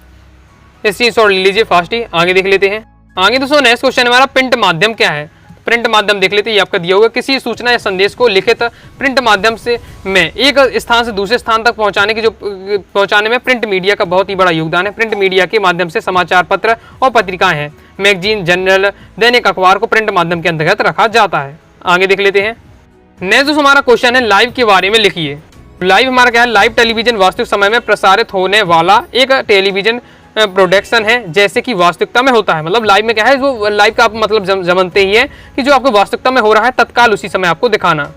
इस चीज और ले लीजिए फास्ट ही। आगे देख लेते हैं। आगे दोस्तों नेक्स्ट क्वेश्चन हमारा, प्रिंट माध्यम क्या है? प्रिंट माध्यम देख लेते हैं, ये आपका दिया हुआ है, किसी सूचना या संदेश को लिखित प्रिंट माध्यम से में एक स्थान से दूसरे स्थान तक पहुंचाने में प्रिंट मीडिया का बहुत ही बड़ा योगदान है। प्रिंट मीडिया के माध्यम से समाचार पत्र और पत्रिकाएं हैं, मैगजीन, जर्नल, दैनिक अखबार को प्रिंट माध्यम के अंतर्गत रखा जाता है। आगे देख लेते हैं। नेक्स्ट जो हमारा क्वेश्चन है लाइव के बारे में लिखिए। लाइव हमारा क्या है, लाइव टेलीविजन वास्तविक समय में प्रसारित होने वाला एक टेलीविजन प्रोडक्शन है जैसे कि वास्तविकता में होता है। मतलब लाइव में क्या है, वो लाइव का आप मतलब जानते ही है कि जो आपको वास्तविकता में हो रहा है तत्काल उसी समय आपको दिखाना।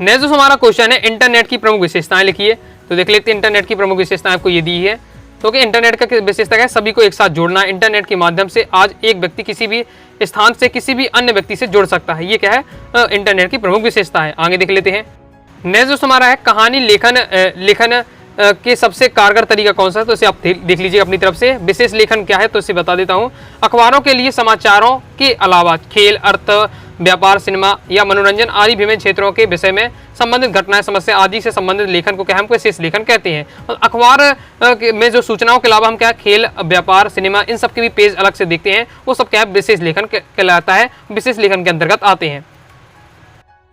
नेक्स्ट जो हमारा क्वेश्चन है इंटरनेट की प्रमुख विशेषताएं लिखिए। तो देख लेते हैं इंटरनेट की प्रमुख विशेषताएं आपको ये दी है। तो कि इंटरनेट का विशेषता क्या है, सभी को एक साथ जोड़ना। इंटरनेट के माध्यम से आज एक व्यक्ति किसी भी स्थान से किसी भी अन्य व्यक्ति से जुड़ सकता है। ये क्या है, इंटरनेट की प्रमुख विशेषता है। आगे देख लेते हैं। नेक्स्ट जो हमारा है कहानी लेखन के सबसे कारगर तरीका कौन सा है, तो इसे आप देख लीजिए अपनी तरफ से। विशेष लेखन क्या है, तो इसे बता देता हूँ। अखबारों के लिए समाचारों के अलावा खेल, अर्थ, व्यापार, सिनेमा या मनोरंजन आदि विभिन्न क्षेत्रों के विषय में संबंधित घटनाएं, समस्या आदि से संबंधित लेखन को क्या हम विशेष लेखन कहते हैं। और अखबार में जो सूचनाओं के अलावा हम क्या खेल, व्यापार, सिनेमा, इन सब के भी पेज अलग से देखते हैं, वो सब क्या है विशेष लेखन कहलाता है, विशेष लेखन के अंतर्गत आते हैं।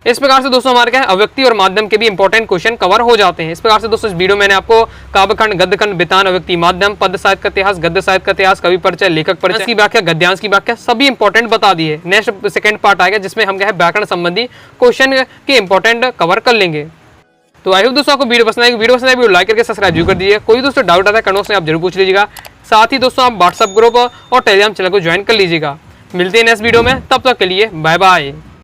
इस प्रकार से दोस्तों हमारे क्या है अव्यक्ति और माध्यम के भी इंपॉर्टेंट क्वेश्चन कवर हो जाते हैं। इस प्रकार से दोस्तों इस वीडियो में मैंने आपको काव्यखंड, गद्यखंड, बितान, अव्यक्ति, माध्यम, पद्य साहित्य का इतिहास, गद्य साहित्य का इतिहास, कवि परिचय, लेखक परिचय की व्याख्या, गद्यांश की व्याख्या सभी इंपॉर्टेंट बता दी है। नेक्स्ट सेकंड पार्ट आएगा जिसमें हम क्या है व्याकरण संबंधी क्वेश्चन के इंपॉर्टेंट कवर कर लेंगे। तो आई होप दोस्तों आपको वीडियो पसंद आएगी। वीडियो पसंद आएगी लाइक करके सब्सक्राइब जरूर कर दीजिए। कोई दोस्तों डाउट आता है कमेंट्स में आप जरूर पूछ लीजिएगा। साथ ही दोस्तों आप व्हाट्सएप ग्रुप और टेलीग्राम चैनल को ज्वाइन कर लीजिएगा। मिलते हैं नेक्स्ट वीडियो में, तब तक के लिए बाय बाय।